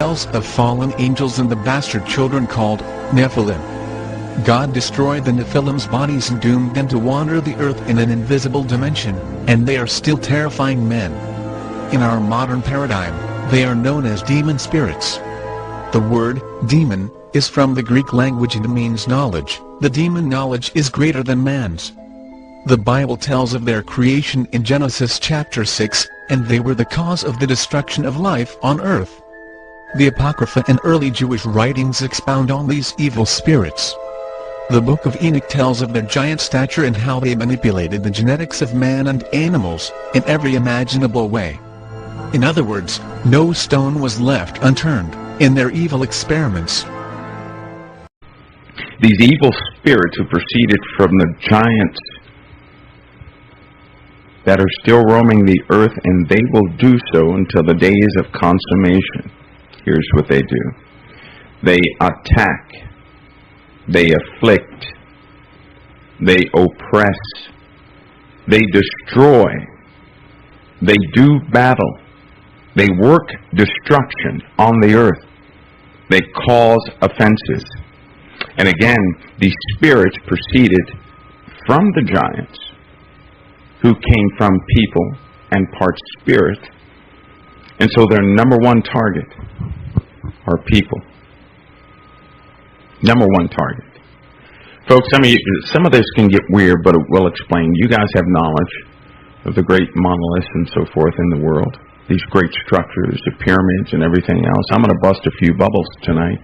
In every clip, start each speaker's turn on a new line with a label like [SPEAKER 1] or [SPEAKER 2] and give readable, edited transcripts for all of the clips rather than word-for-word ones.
[SPEAKER 1] tells of fallen angels and the bastard children called Nephilim. God destroyed the Nephilim's bodies and doomed them to wander the earth in an invisible dimension, and they are still terrifying men. In our modern paradigm, they are known as demon spirits. The word demon is from the Greek language and means knowledge. The demon knowledge is greater than man's. The Bible tells of their creation in Genesis chapter 6, and they were the cause of the destruction of life on earth. The Apocrypha and early Jewish writings expound on these evil spirits. The Book of Enoch tells of their giant stature and how they manipulated the genetics of man and animals, in every imaginable way. In other words, no stone was left unturned in their evil experiments.
[SPEAKER 2] These evil spirits have proceeded from the giants that are still roaming the earth, and they will do so until the days of consummation. Here's what they do. They attack, they afflict, they oppress, they destroy, they do battle, they work destruction on the earth, they cause offenses. And again, these spirits proceeded from the giants, who came from people and part spirit. And so their number one target are people. Number one target. Folks, some of this can get weird, but it will explain. You guys have knowledge of the great monoliths and so forth in the world. These great structures, the pyramids and everything else. I'm going to bust a few bubbles tonight,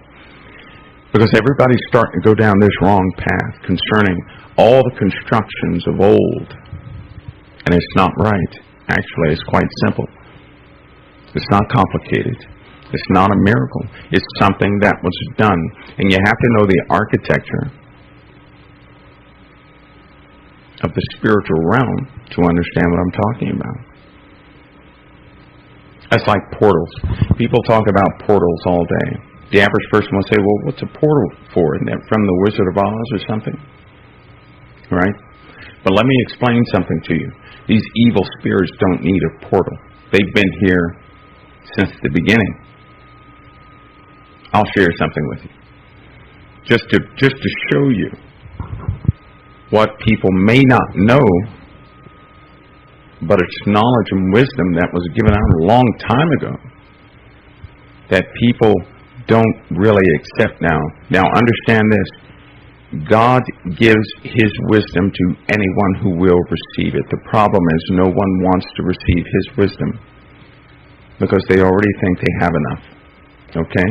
[SPEAKER 2] because everybody's starting to go down this wrong path concerning all the constructions of old. And it's not right. Actually, it's quite simple. It's not complicated. It's not a miracle. It's something that was done. And you have to know the architecture of the spiritual realm to understand what I'm talking about. That's like portals. People talk about portals all day. The average person will say, well, what's a portal for? Isn't that from the Wizard of Oz or something? Right? But let me explain something to you. These evil spirits don't need a portal. They've been here since the beginning. I'll share something with you. Just to show you what people may not know, but it's knowledge and wisdom that was given out a long time ago that people don't really accept now. Now understand this. God gives His wisdom to anyone who will receive it. The problem is no one wants to receive His wisdom because they already think they have enough. Okay?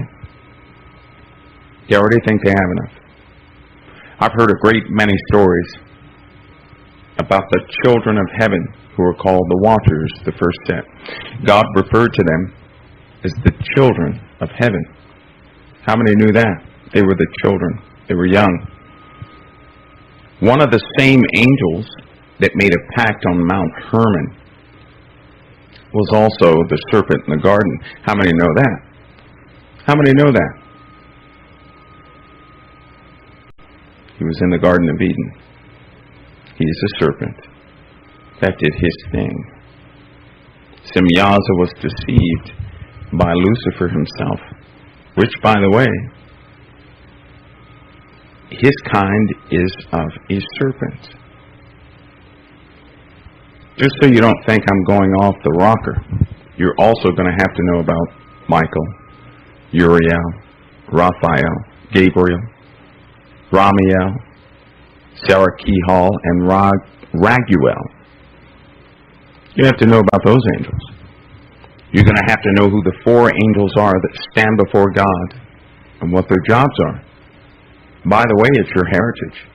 [SPEAKER 2] They already think they have enough. I've heard a great many stories about the children of heaven who are called the Watchers, the first set. God referred to them as the children of heaven. How many knew that? They were the children. They were young. One of the same angels that made a pact on Mount Hermon was also the serpent in the garden. How many know that? How many know that? He was in the Garden of Eden. He is a serpent that did his thing. Semyaza was deceived by Lucifer himself, which, by the way, his kind is of a serpent. Just so you don't think I'm going off the rocker, you're also going to have to know about Michael, Uriel, Raphael, Gabriel, Ramiel, Sarakihal, and Raguel. You have to know about those angels. You're going to have to know who the four angels are that stand before God and what their jobs are. By the way, it's your heritage.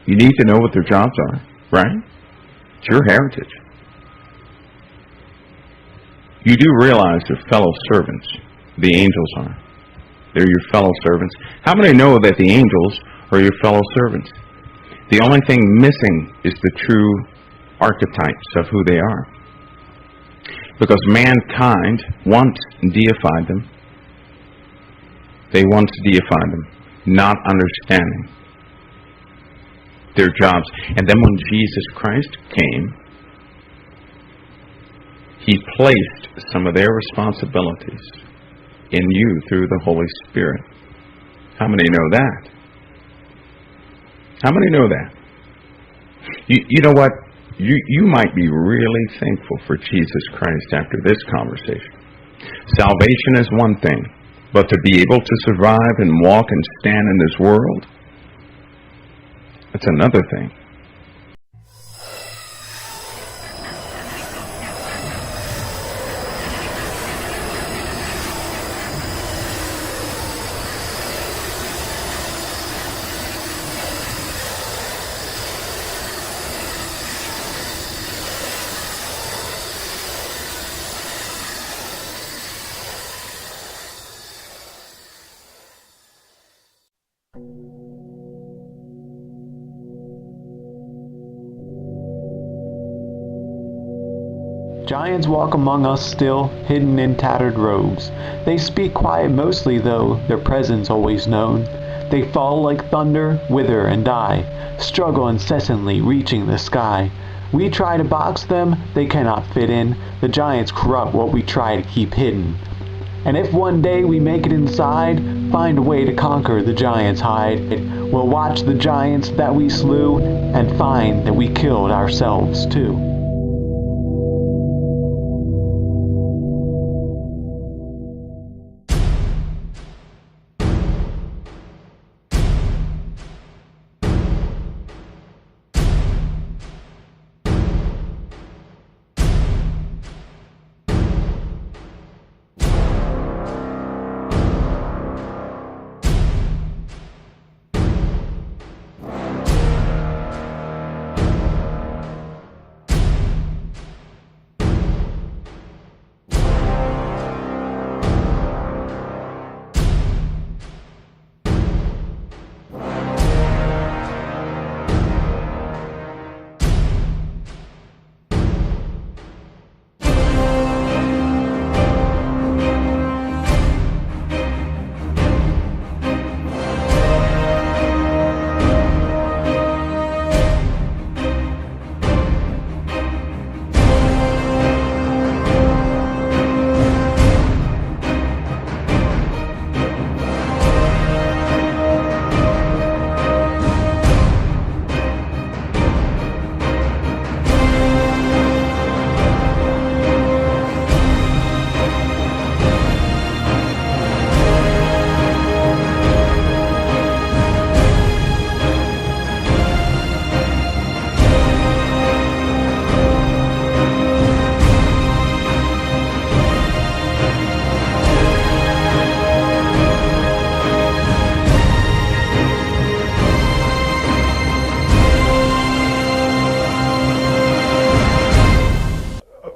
[SPEAKER 2] You need to know what their jobs are, right? It's your heritage. You do realize they're fellow servants. The angels are. They're your fellow servants. How many know that the angels are your fellow servants? The only thing missing is the true archetypes of who they are. Because mankind once deified them. They once deified them, not understanding their jobs. And then when Jesus Christ came, He placed some of their responsibilities in you through the Holy Spirit. How many know that? How many know that? You know what? You might be really thankful for Jesus Christ after this conversation. Salvation is one thing, but to be able to survive and walk and stand in this world, that's another thing.
[SPEAKER 3] Giants walk among us still, hidden in tattered robes. They speak quiet mostly, though their presence always known. They fall like thunder, wither and die, struggle incessantly, reaching the sky. We try to box them, they cannot fit in. The giants corrupt what we try to keep hidden. And if one day we make it inside, find a way to conquer the giant's hide, we'll watch the giants that we slew, and find that we killed ourselves too.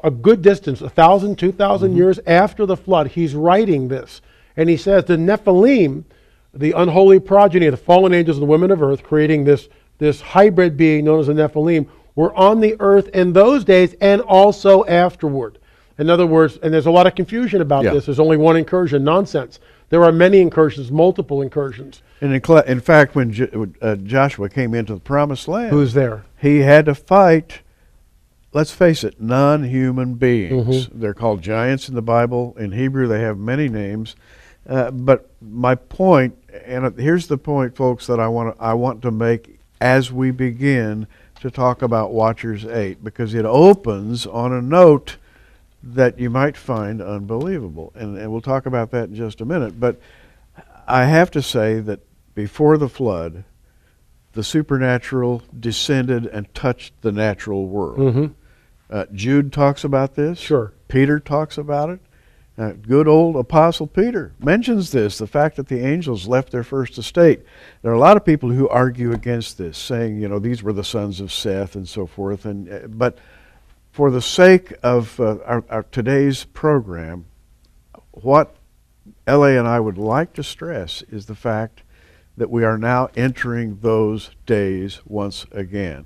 [SPEAKER 4] A good distance, 1,000, 2,000 years after the flood, he's writing this. And he says the Nephilim, the unholy progeny of the fallen angels and the women of earth, creating this hybrid being known as the Nephilim, were on the earth in those days and also afterward. In other words, and there's a lot of confusion about this. There's only one incursion. Nonsense. There are many incursions, multiple incursions.
[SPEAKER 5] And in fact, when Joshua came into the Promised Land,
[SPEAKER 4] who's there?
[SPEAKER 5] He had to fight, let's face it, non-human beings. They're called giants in the Bible. In Hebrew, they have many names. But my point, and here's the point, folks, that I want to make as we begin to talk about Watchers 8, because it opens on a note that you might find unbelievable. And we'll talk about that in just a minute. But I have to say that before the flood, the supernatural descended and touched the natural world. Jude talks about this.
[SPEAKER 4] Sure.
[SPEAKER 5] Peter talks about it. Good old Apostle Peter mentions this, the fact that the angels left their first estate. There are a lot of people who argue against this, saying, you know, these were the sons of Seth and so forth. But for the sake of our today's program, what L.A. and I would like to stress is the fact that we are now entering those days once again.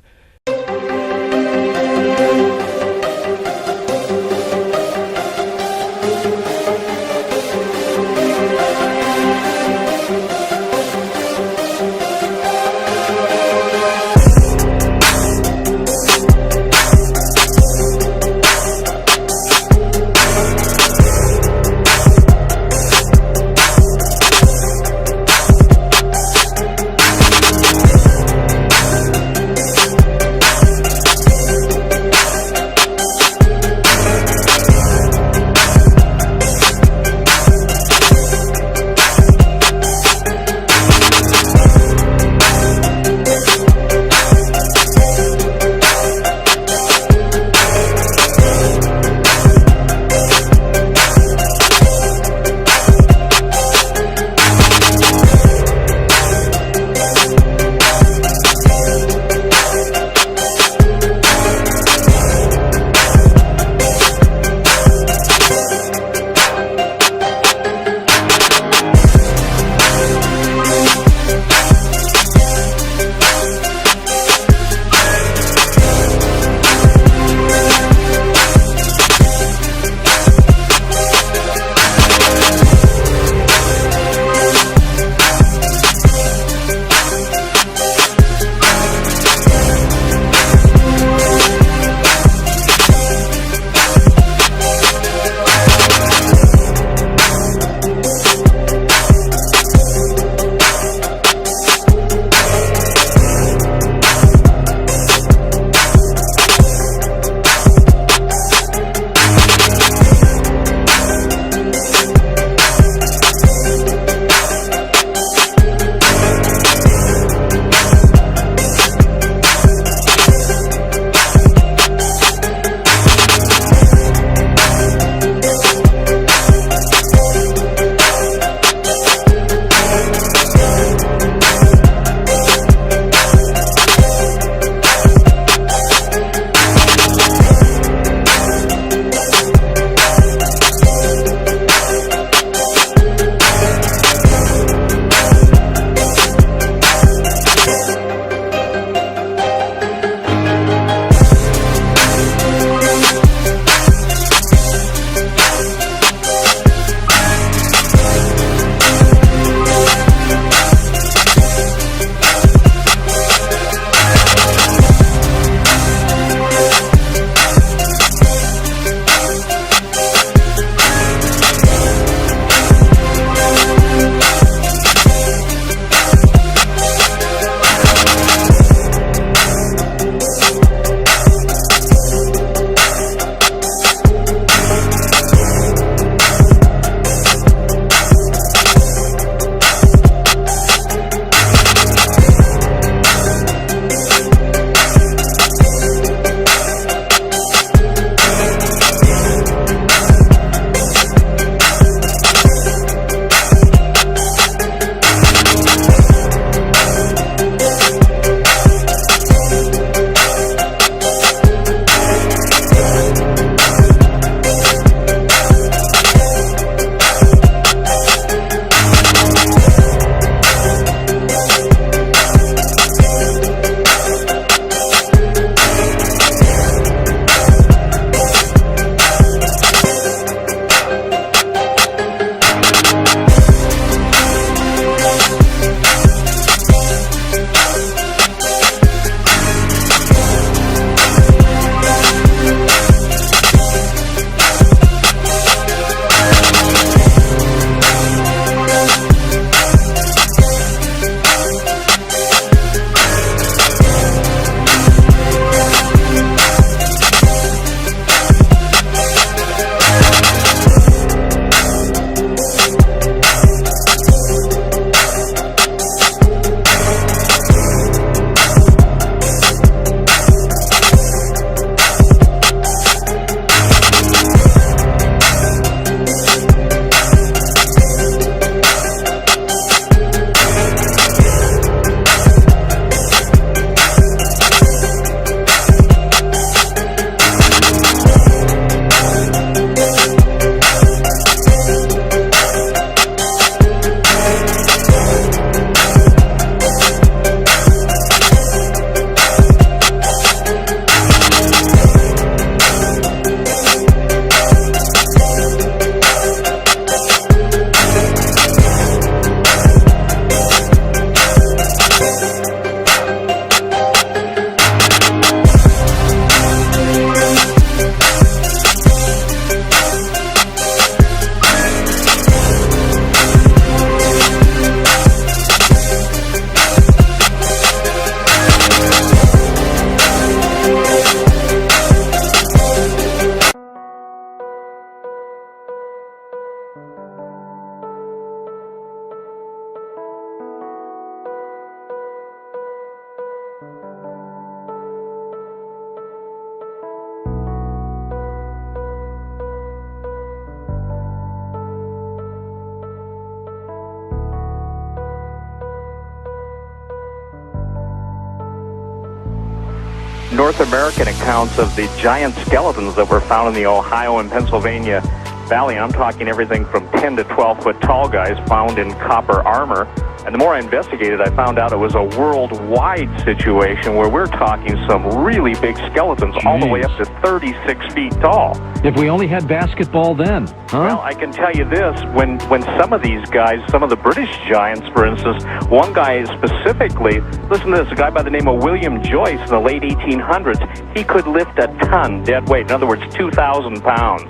[SPEAKER 6] North American accounts of the giant skeletons that were found in the Ohio and Pennsylvania Valley. I'm talking everything from 10 to 12 foot tall guys found in copper armor. And the more I investigated, I found out it was a worldwide situation where we're talking some really big skeletons, all the way up to 36 feet tall.
[SPEAKER 7] If we only had basketball then, huh?
[SPEAKER 6] Well, I can tell you this, when some of these guys, some of the British giants, for instance, one guy specifically, listen to this, a guy by the name of William Joyce in the late 1800s, he could lift a ton dead weight, in other words, 2,000 pounds.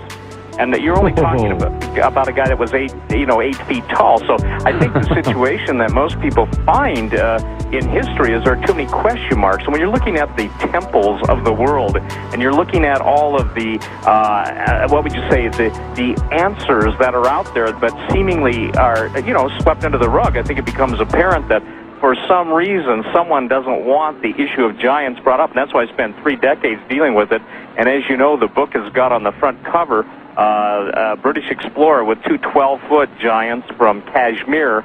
[SPEAKER 6] And that you're only talking about a guy that was 8 feet tall. So I think the situation that most people find in history is there are too many question marks. And when you're looking at the temples of the world, and you're looking at all of the, what would you say, the answers that are out there that seemingly are, swept under the rug, I think it becomes apparent that for some reason, someone doesn't want the issue of giants brought up, and that's why I spent 3 decades dealing with it. And as you know, the book has got on the front cover a British explorer with 2 12-foot giants from Kashmir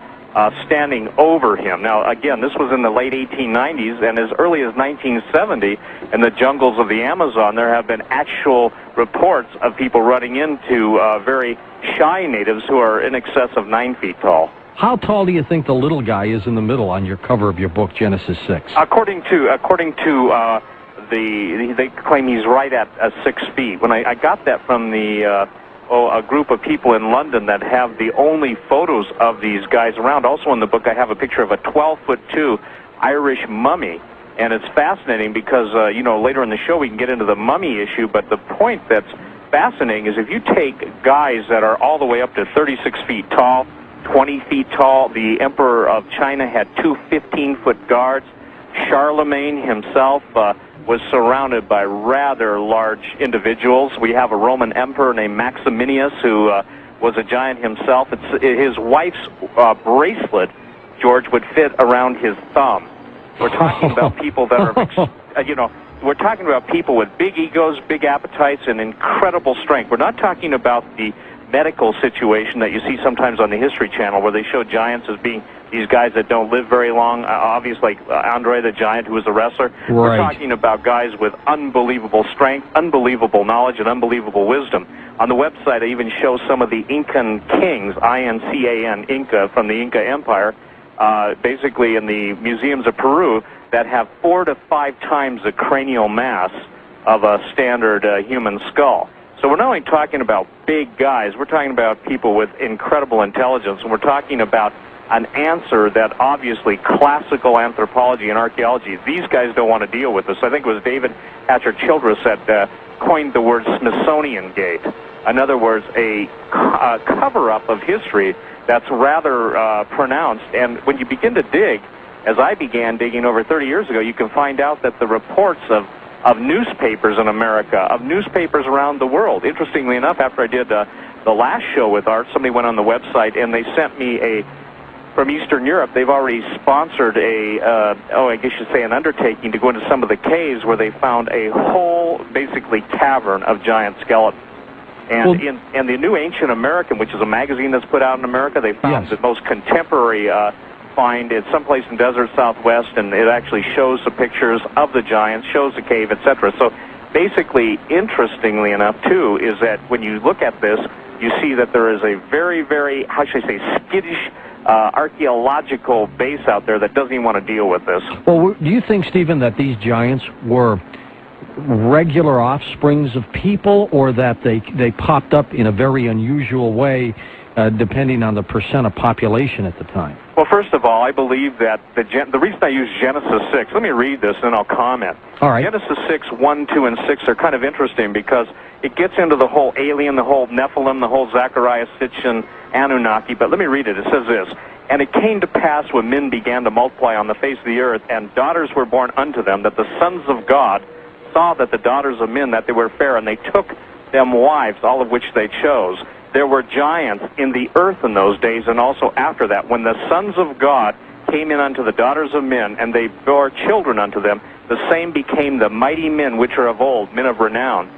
[SPEAKER 6] standing over him. Now, again, this was in the late 1890s, and as early as 1970, in the jungles of the Amazon, there have been actual reports of people running into very shy natives who are in excess of 9 feet tall.
[SPEAKER 7] How tall do you think the little guy is in the middle on your cover of your book, Genesis 6?
[SPEAKER 6] According to they claim he's right at 6 feet. When I got that from a group of people in London that have the only photos of these guys around. Also in the book, I have a picture of a 12'2" Irish mummy, and it's fascinating because later in the show we can get into the mummy issue. But the point that's fascinating is if you take guys that are all the way up to 36 feet tall, 20 feet tall. The Emperor of China had 2 15-foot guards. Charlemagne himself was surrounded by rather large individuals. We have a Roman emperor named Maximinius who was a giant himself. His wife's bracelet, George, would fit around his thumb. We're talking about people that are, we're talking about people with big egos, big appetites, and incredible strength. We're not talking about the medical situation that you see sometimes on the History Channel where they show giants as being these guys that don't live very long, obviously like Andre the Giant, who was a wrestler. Right. We're talking about guys with unbelievable strength, unbelievable knowledge, and unbelievable wisdom. On the website, I even show some of the Incan kings, I-N-C-A-N, Inca, from the Inca Empire, basically in the museums of Peru, that have 4 to 5 times the cranial mass of a standard human skull. So we're not only talking about big guys, we're talking about people with incredible intelligence, and we're talking about an answer that obviously classical anthropology and archaeology, these guys don't want to deal with this. I think it was David Hatcher Childress that coined the word Smithsonian Gate. In other words, a cover-up of history that's rather pronounced. And when you begin to dig, as I began digging over 30 years ago, you can find out that the reports of newspapers in America, of newspapers around the world. Interestingly enough, after I did the last show with Art, somebody went on the website and they sent me from Eastern Europe, they've already sponsored I guess you'd say an undertaking to go into some of the caves where they found a whole, basically, cavern of giant skeletons. And in the New Ancient American, which is a magazine that's put out in America, they found the most contemporary find. It's someplace in Desert Southwest, and it actually shows the pictures of the giants, shows the cave, etc. So basically, interestingly enough, too, is that when you look at this, you see that there is a very, very, how should I say, skittish archaeological base out there that doesn't even want to deal with this.
[SPEAKER 7] Well, do you think, Stephen, that these giants were regular offsprings of people, or that they popped up in a very unusual way, depending on the percent of population at the time?
[SPEAKER 6] Well, first of all, I believe that the reason I use Genesis 6, let me read this and I'll comment.
[SPEAKER 7] All right.
[SPEAKER 6] Genesis 6, 1, 2, and 6 are kind of interesting because it gets into the whole alien, the whole Nephilim, the whole Zechariah, Sitchin, Anunnaki, but let me read it. It says this, "And it came to pass when men began to multiply on the face of the earth, and daughters were born unto them, that the sons of God saw that the daughters of men, that they were fair, and they took them wives, all of which they chose. There were giants in the earth in those days, and also after that, when the sons of God came in unto the daughters of men, and they bore children unto them, the same became the mighty men which are of old, men of renown."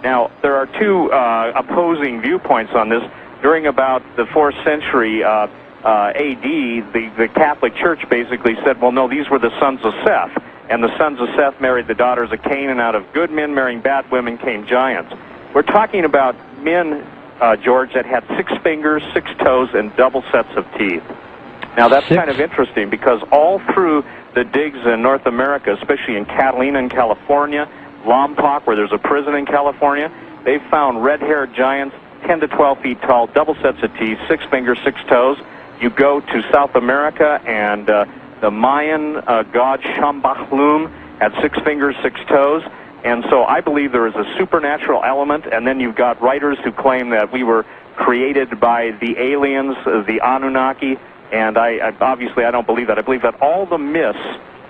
[SPEAKER 6] Now, there are two opposing viewpoints on this. During about the 4th century AD, the Catholic Church basically said, well, no, these were the sons of Seth. And the sons of Seth married the daughters of Cain, and out of good men marrying bad women came giants. We're talking about men, George, that had 6 fingers, 6 toes, and double sets of teeth. Now, that's kind of interesting because all through the digs in North America, especially in Catalina in California, Lompoc, where there's a prison in California, they found red-haired giants, 10 to 12 feet tall, double sets of teeth, 6 fingers, 6 toes. You go to South America, and the Mayan god Shambhalum had 6 fingers, 6 toes. And so I believe there is a supernatural element, and then you've got writers who claim that we were created by the aliens, the Anunnaki, and obviously I don't believe that. I believe that all the myths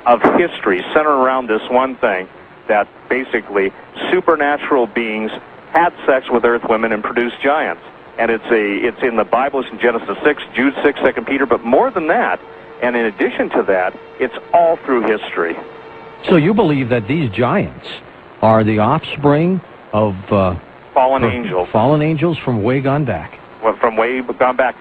[SPEAKER 6] of history center around this one thing, that basically supernatural beings had sex with earth women and produced giants. And it's in the Bible, it's in Genesis 6, Jude 6, 2 Peter, but more than that, and in addition to that, it's all through history.
[SPEAKER 7] So you believe that these giants are the offspring of
[SPEAKER 6] fallen angels.
[SPEAKER 7] Fallen angels from way gone back.
[SPEAKER 6] Well, from way gone back.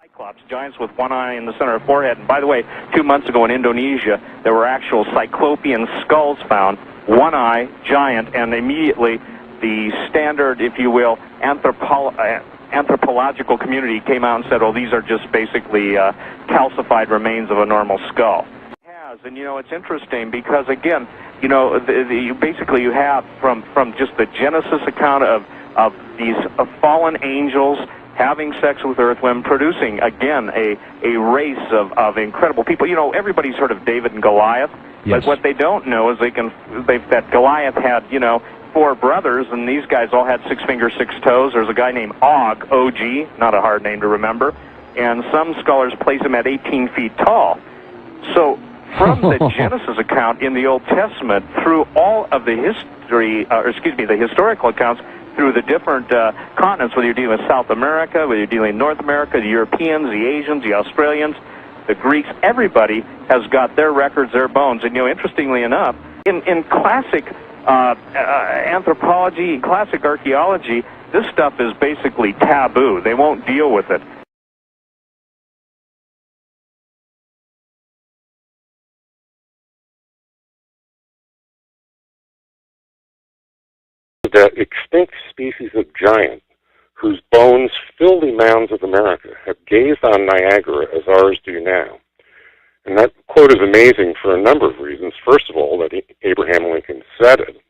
[SPEAKER 6] Cyclops, giants with one eye in the center of the forehead. And by the way, 2 months ago in Indonesia, there were actual cyclopean skulls found, one eye, giant, and immediately the standard, if you will, anthropological community came out and said, oh, these are just basically calcified remains of a normal skull. It has, and you know, it's interesting because, again, you know, basically you have from just the Genesis account of these fallen angels having sex with earth women, producing, again, a race of incredible people. You know, everybody's heard of David and Goliath,
[SPEAKER 7] yes.
[SPEAKER 6] But what they don't know is that Goliath had, you know, 4 brothers, and these guys all had 6 fingers, 6 toes. There's a guy named Og, O-G, not a hard name to remember, and some scholars place him at 18 feet tall. So from the Genesis account in the Old Testament through all of the history, the historical accounts through the different continents, whether you're dealing with South America, whether you're dealing with North America, the Europeans, the Asians, the Australians, the Greeks, everybody has got their records, their bones. And, you know, interestingly enough, in classic anthropology, classic archaeology, this stuff is basically taboo. They won't deal with it.
[SPEAKER 8] The extinct species of giant, whose bones fill the mounds of America, have gazed on Niagara as ours do now. And that quote is amazing for a number of reasons. First of all, that Abraham Lincoln said it.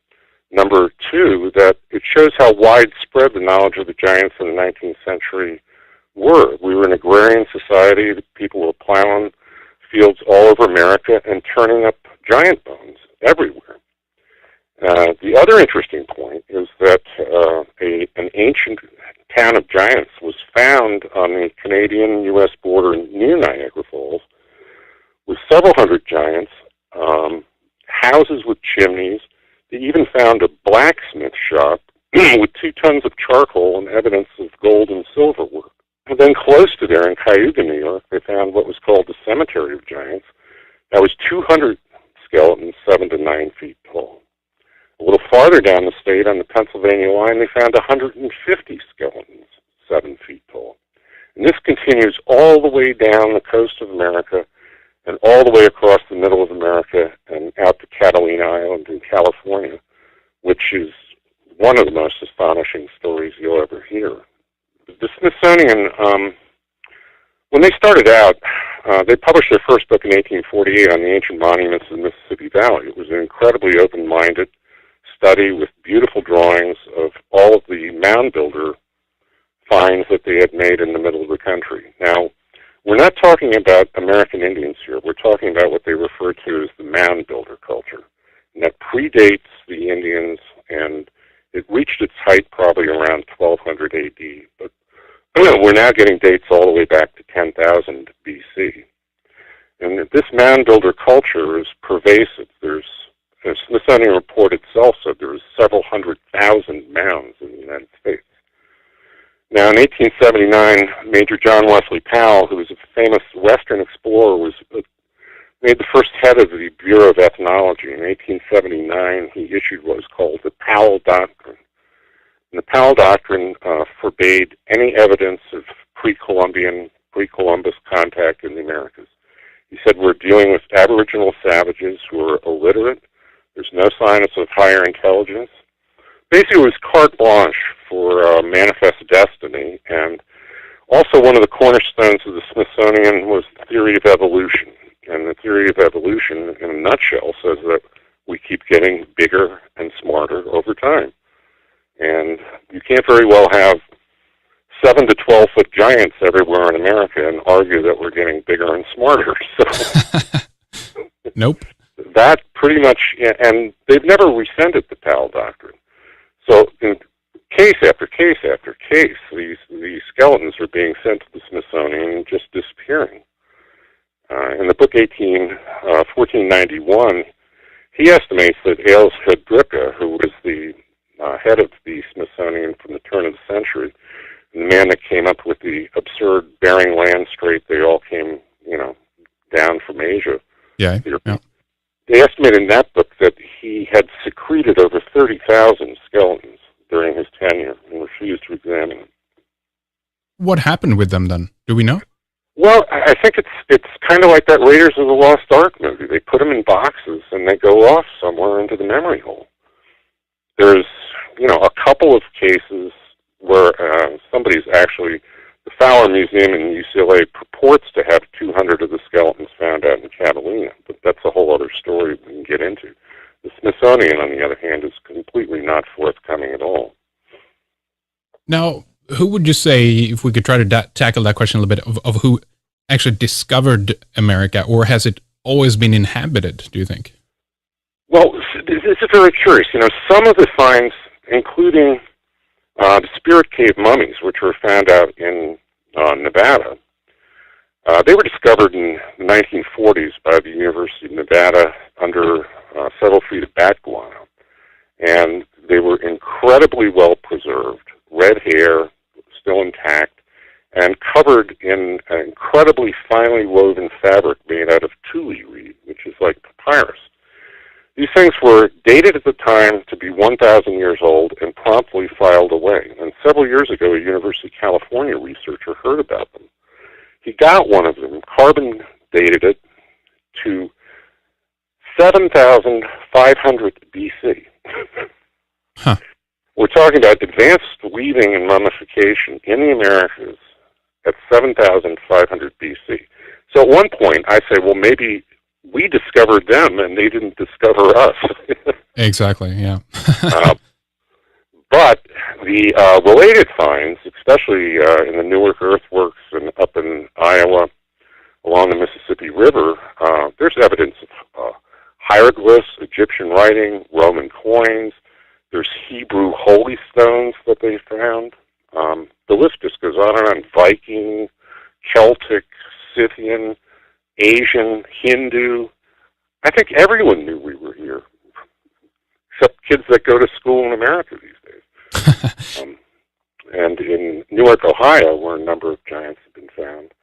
[SPEAKER 8] Number 2, that it shows how widespread the knowledge of the giants in the 19th century were. We were an agrarian society. The people were plowing fields all over America and turning up giant bones everywhere. The other interesting point is that an ancient town of giants was found on the Canadian-U.S. border near Niagara Falls with several hundred giants, houses with chimneys. They even found a blacksmith shop with 2 tons of charcoal and evidence of gold and silver work. And then close to there in Cayuga, New York, they found what was called the Cemetery of Giants. That was 200 skeletons, 7 to 9 feet tall. A little farther down the state on the Pennsylvania line, they found 150 skeletons, 7 feet tall. And this continues all the way down the coast of America and all the way across the middle of America and out to Catalina Island in California, which is one of the most astonishing stories you'll ever hear. The Smithsonian, when they started out, they published their first book in 1848 on the ancient monuments of the Mississippi Valley. It was an incredibly open-minded study with beautiful drawings of all of the mound builder finds that they had made in the middle of the country. Now, we're not talking about American Indians here. We're talking about what they refer to as the mound builder culture. And that predates the Indians, and it reached its height probably around 1200 AD. But we're now getting dates all the way back to 10,000 BC. And this mound builder culture is pervasive. The Smithsonian report itself said there was several 100,000 mounds in the United States. Now, in 1879, Major John Wesley Powell, who was a famous Western explorer, was made the first head of the Bureau of Ethnology. In 1879, he issued what was called the Powell Doctrine. And the Powell Doctrine forbade any evidence of pre-Columbian, pre-Columbus contact in the Americas. He said we're dealing with Aboriginal savages who are illiterate. There's no signs of higher intelligence. Basically, it was carte blanche for manifest destiny, and also one of the cornerstones of the Smithsonian was the theory of evolution. And the theory of evolution, in a nutshell, says that we keep getting bigger and smarter over time. And you can't very well have 7 to 12 foot giants everywhere in America and argue that we're getting bigger and smarter. So
[SPEAKER 9] Nope.
[SPEAKER 8] that pretty much, and they've never rescinded the Powell Doctrine. So in case after case after case, these skeletons are being sent to the Smithsonian and just disappearing. In the book 1491, he estimates that Ailes Hedricka, who was the head of the Smithsonian from the turn of the century, and the man that came up with the absurd Bering Land Strait, they all came, down from Asia.
[SPEAKER 9] Yeah.
[SPEAKER 8] They estimated in that book that he had secreted over 30,000 skeletons during his tenure and refused to examine them.
[SPEAKER 9] What happened with them then? Do we know?
[SPEAKER 8] Well, I think it's kind of like that Raiders of the Lost Ark movie. They put them in boxes and they go off somewhere into the memory hole. There's, a couple of cases where somebody's actually, the Fowler Museum in UCLA purports to have 200 of the skeletons found out in Catalina, but that's a whole other story we can get into. The Smithsonian, on the other hand, is completely not forthcoming at all.
[SPEAKER 9] Now, who would you say, if we could try to tackle that question a little bit, of who actually discovered America, or has it always been inhabited, do you think?
[SPEAKER 8] Well, this is very curious. Some of the finds, including the Spirit Cave mummies, which were found out in Nevada, they were discovered in the 1940s by the University of Nevada under several feet of bat guano. And they were incredibly well preserved, red hair, still intact, and covered in an incredibly finely woven fabric made out of tule reed, which is like papyrus. These things were dated at the time to be 1,000 years old and promptly filed away. And several years ago, a University of California researcher heard about them. He got one of them, carbon dated it to 7,500 BC.
[SPEAKER 9] Huh.
[SPEAKER 8] We're talking about advanced weaving and mummification in the Americas at 7,500 BC. So at one point, I say, well, maybe we discovered them and they didn't discover us.
[SPEAKER 9] Exactly, yeah.
[SPEAKER 8] But the related finds, especially in the Newark earthworks and up in Iowa along the Mississippi River, there's evidence of hieroglyphs, Egyptian writing, Roman coins. There's Hebrew holy stones that they found. The list just goes on and on. Viking, Celtic, Scythian, Asian, Hindu. I think everyone knew we were here, except kids that go to school in America these days. And in Newark, Ohio, where a number of giants have been found,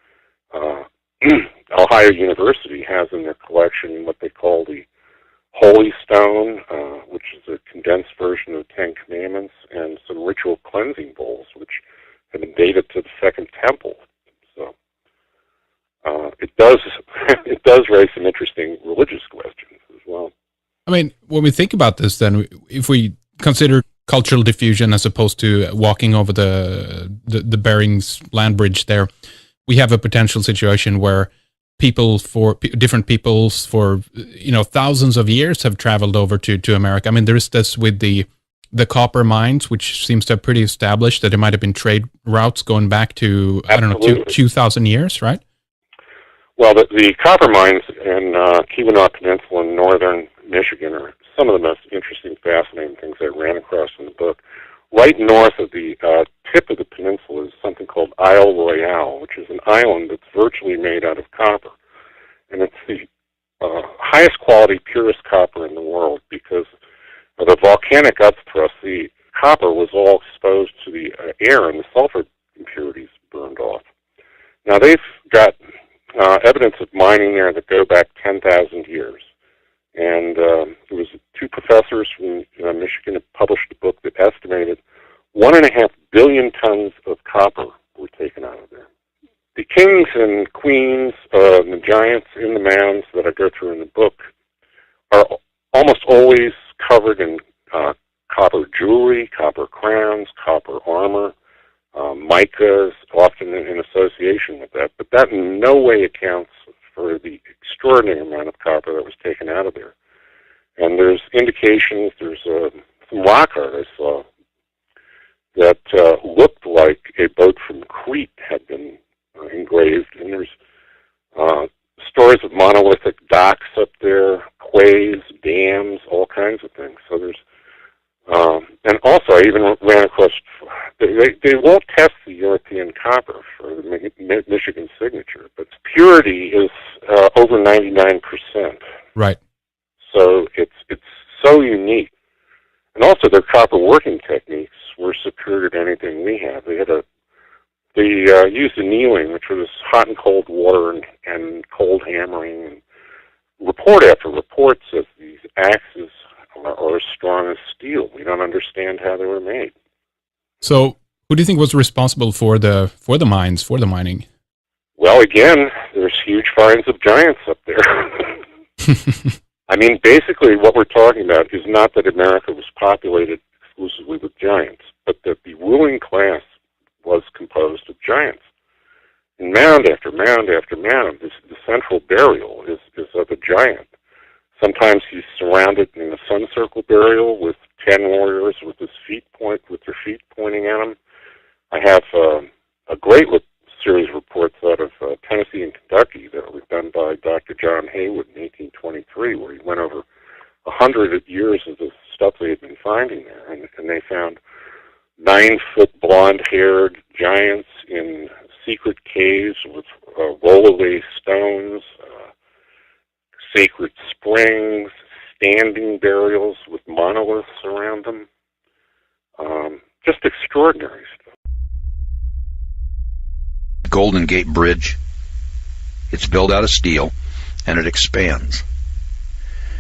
[SPEAKER 8] Ohio University has in their collection what they call the Holy Stone, which is a condensed version of the Ten Commandments, and some ritual cleansing bowls, which have been dated to the Second Temple. So it does raise some interesting religious questions as well.
[SPEAKER 9] I mean, when we think about this, then, if we consider cultural diffusion as opposed to walking over the Bering's land bridge there, we have a potential situation where different peoples for thousands of years have traveled over to America. I mean, there is this with the copper mines, which seems to have pretty established that there might have been trade routes going back to,
[SPEAKER 8] Absolutely.
[SPEAKER 9] I don't know, 2,000 years, right?
[SPEAKER 8] Well, the copper mines in Keweenaw Peninsula in northern Michigan are some of the most interesting, fascinating things I ran across in the book. Right north of the tip of the peninsula is something called Isle Royale, which is an island that's virtually made out of copper. And it's the highest quality, purest copper in the world because of the volcanic upthrust. The copper was all exposed to the air and the sulfur impurities burned off. Now, they've got evidence of mining there that go back 10,000 years. And there was two professors from Michigan that published a book that estimated 1.5 billion tons of copper were taken out of there. The kings and queens, the giants in the mounds that I go through in the book are almost always covered in copper jewelry, copper crowns, copper armor, micas, often in association with that. But that in no way accounts for the extraordinary amount of copper that was taken out of there. And there's indications, there's some rock art I saw that looked like a boat from Crete had been engraved. And there's stories of monolithic docks up there, quays, dams, all kinds of things. So there's, and also I even ran across, they won't test the European copper for the Michigan signature, but its purity is over 99%.
[SPEAKER 9] Right.
[SPEAKER 8] So it's so unique. And also their copper working techniques were superior to anything we have. They used annealing, which was hot and cold water and cold hammering. And report after report says these axes are as strong as steel. We don't understand how they were made.
[SPEAKER 9] So, who do you think was responsible for the mines, for the mining?
[SPEAKER 8] Well, again, there's huge finds of giants up there. I mean, basically what we're talking about is not that America was populated exclusively with giants, but that the ruling class was composed of giants. And mound after mound after mound, the central burial is of a giant. Sometimes he's surrounded in a sun circle burial with 10 warriors with their feet pointing at him. I have a great series of reports out of Tennessee and Kentucky that was done by Dr. John Haywood in 1823, where he went over 100 years of the stuff they had been finding there, and they found 9-foot blonde-haired giants in secret caves with roll-away stones, sacred springs, standing burials with monoliths around them. Just extraordinary stuff.
[SPEAKER 10] Golden Gate Bridge. It's built out of steel, and it expands.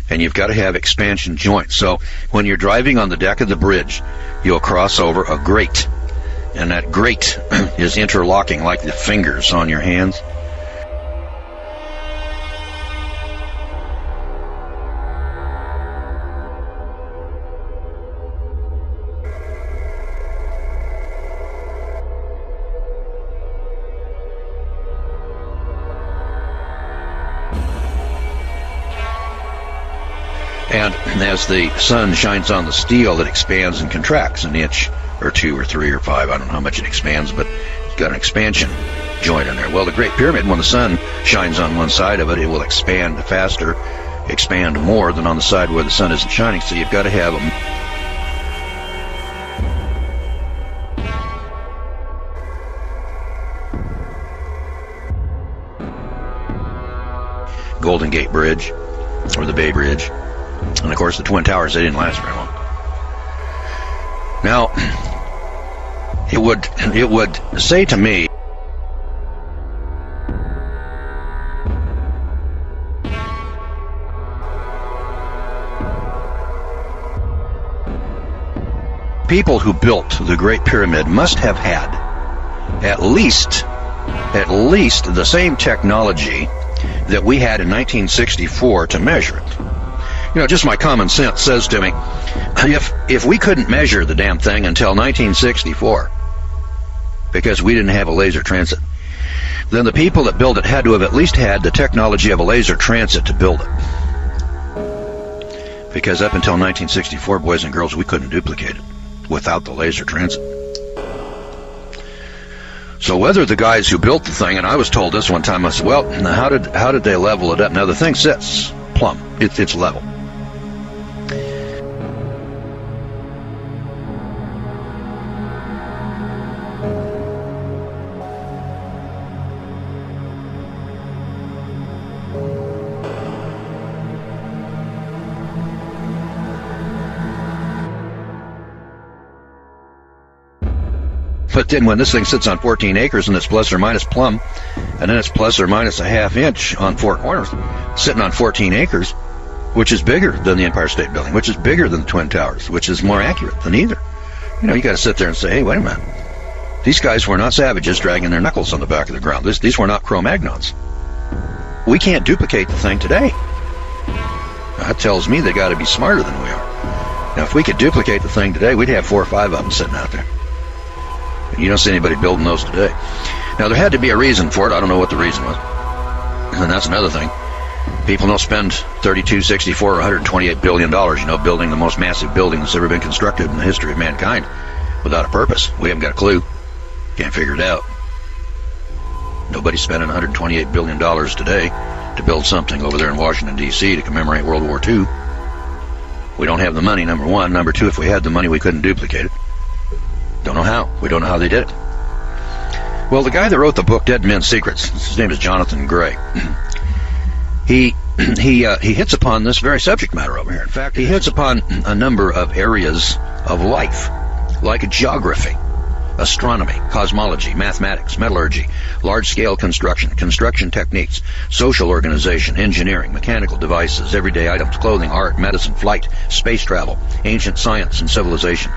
[SPEAKER 10] And you've got to have expansion joints. So when you're driving on the deck of the bridge, you'll cross over a grate, and that grate is interlocking like the fingers on your hands. And as the sun shines on the steel, it expands and contracts an inch or 2 or 3 or 5. I don't know how much it expands, but it's got an expansion joint in there. Well, the Great Pyramid, when the sun shines on one side of it, it will expand faster, expand more than on the side where the sun isn't shining. So you've got to have them. Golden Gate Bridge, or the Bay Bridge. And of course the Twin Towers, they didn't last very long. Now, it would say to me, people who built the Great Pyramid must have had at least the same technology that we had in 1964 to measure it. You know, just my common sense says to me, if we couldn't measure the damn thing until 1964, because we didn't have a laser transit, then the people that built it had to have at least had the technology of a laser transit to build it. Because up until 1964, boys and girls, we couldn't duplicate it without the laser transit. So whether the guys who built the thing, and I was told this one time, I said, well, how did they level it up? Now the thing sits plumb. It's level. But then when this thing sits on 14 acres and it's plus or minus plumb, and then it's plus or minus a half inch on 4 corners, sitting on 14 acres, which is bigger than the Empire State Building, which is bigger than the Twin Towers, which is more accurate than either. You know, you got to sit there and say, hey, wait a minute. These guys were not savages dragging their knuckles on the back of the ground. These were not Cro-Magnons. we can't duplicate the thing today. That tells me they got to be smarter than we are. Now, if we could duplicate the thing today, we'd have 4 or 5 of them sitting out there. You don't see anybody building those today. Now, there had to be a reason for it. I don't know what the reason was. And that's another thing. People don't spend 32, 64, or 128 billion dollars, building the most massive building that's ever been constructed in the history of mankind without a purpose. We haven't got a clue. Can't figure it out. Nobody's spending 128 billion dollars today to build something over there in Washington, D.C. to commemorate World War II. We don't have the money, number one. Number two, if we had the money, we couldn't duplicate it. Don't know how. We don't know how they did it. Well, the guy that wrote the book, Dead Men's Secrets, his name is Jonathan Gray. He hits upon this very subject matter over here. In fact, he hits upon a number of areas of life, like geography, astronomy, cosmology, mathematics, metallurgy, large-scale construction techniques, social organization, engineering, mechanical devices, everyday items, clothing, art, medicine, flight, space travel, ancient science, and civilization.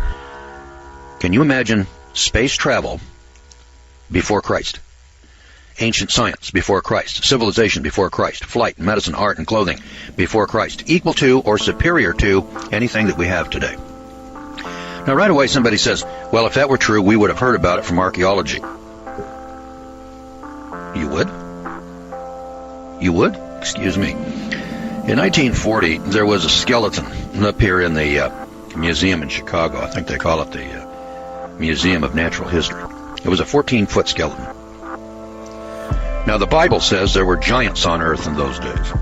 [SPEAKER 10] Can you imagine space travel before Christ? Ancient science before Christ, civilization before Christ, flight, medicine, art, and clothing before Christ, equal to or superior to anything that we have today. Now, right away, somebody says, well, if that were true, we would have heard about it from archaeology. You would? You would? Excuse me. In 1940, there was a skeleton up here in the museum in Chicago. I think they call it the Museum of Natural History. It was a 14-foot skeleton. Now, the Bible says there were giants on earth in those days.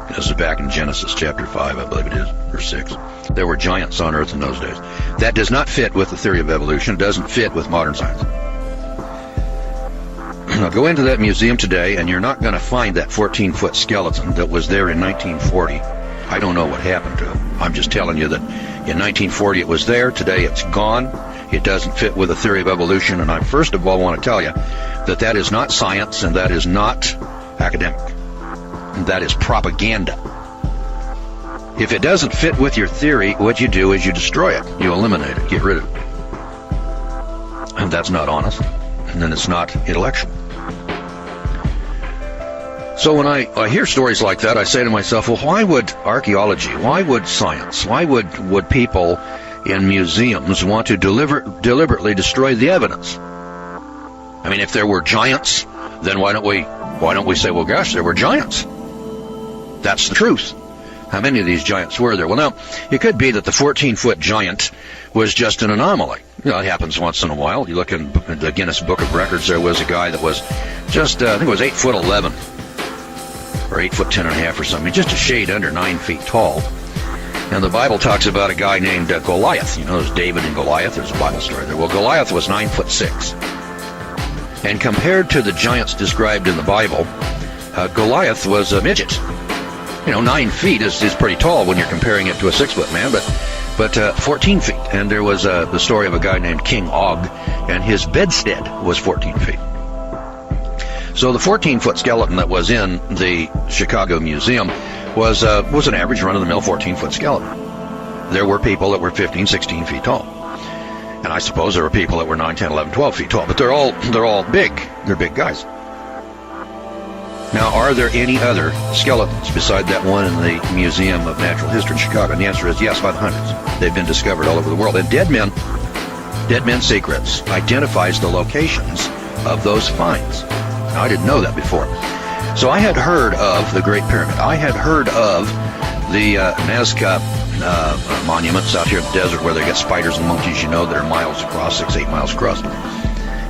[SPEAKER 10] This is back in Genesis chapter 5, I believe it is, or 6. There were giants on earth in those days. That does not fit with the theory of evolution. It doesn't fit with modern science. Now, go into that museum today, and you're not going to find that 14-foot skeleton that was there in 1940. I don't know what happened to it. I'm just telling you that in 1940 it was there. Today it's gone. It doesn't fit with the theory of evolution, and I first of all want to tell you that that is not science and that is not academic. That is propaganda. If it doesn't fit with your theory, what you do is you destroy it. You eliminate it. Get rid of it. And that's not honest. And then it's not intellectual. So when I hear stories like that, I say to myself, well, why would archaeology, why would science, why would people in museums want to deliberately destroy the evidence? I mean, if there were giants, then why don't we say, well, gosh, there were giants? That's the truth. How many of these giants were there? Well, now, it could be that the 14-foot giant was just an anomaly. It happens once in a while. You look in the Guinness Book of Records, there was a guy that was just, I think it was 8'11", or 8'10.5" or something, just a shade under 9 feet tall. And the Bible talks about a guy named Goliath. There's David and Goliath. There's a Bible story there. Well, Goliath was 9'6". And compared to the giants described in the Bible, Goliath was a midget. 9 feet is pretty tall when you're comparing it to a 6-foot man, but 14 feet. And there was the story of a guy named King Og, and his bedstead was 14 feet. So the 14-foot skeleton that was in the Chicago Museum was an average run-of-the-mill 14-foot skeleton. There were people that were 15, 16 feet tall. And I suppose there were people that were 9, 10, 11, 12 feet tall, but they're all big. They're big guys. Now, are there any other skeletons beside that one in the Museum of Natural History in Chicago? And the answer is yes, by the hundreds. They've been discovered all over the world. And Dead Men's Secrets identifies the locations of those finds. Now, I didn't know that before. So I had heard of the Great Pyramid. I had heard of the Nazca monuments out here in the desert where they got spiders and monkeys, that are miles across, 6, 8 miles across.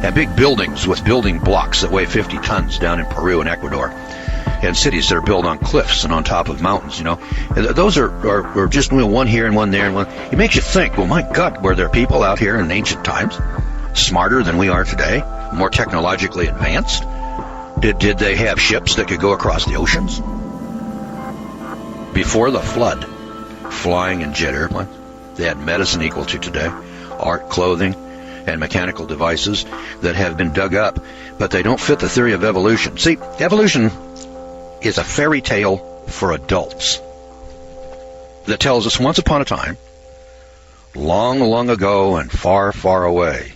[SPEAKER 10] And big buildings with building blocks that weigh 50 tons down in Peru and Ecuador. And cities that are built on cliffs and on top of mountains, Those are just one here and one there and one. It makes you think, well, my God, were there people out here in ancient times smarter than we are today, more technologically advanced? Did they have ships that could go across the oceans? Before the flood, flying in jet airplanes, they had medicine equal to today, art, clothing, and mechanical devices that have been dug up, but they don't fit the theory of evolution. See, evolution is a fairy tale for adults that tells us once upon a time, long, long ago and far, far away,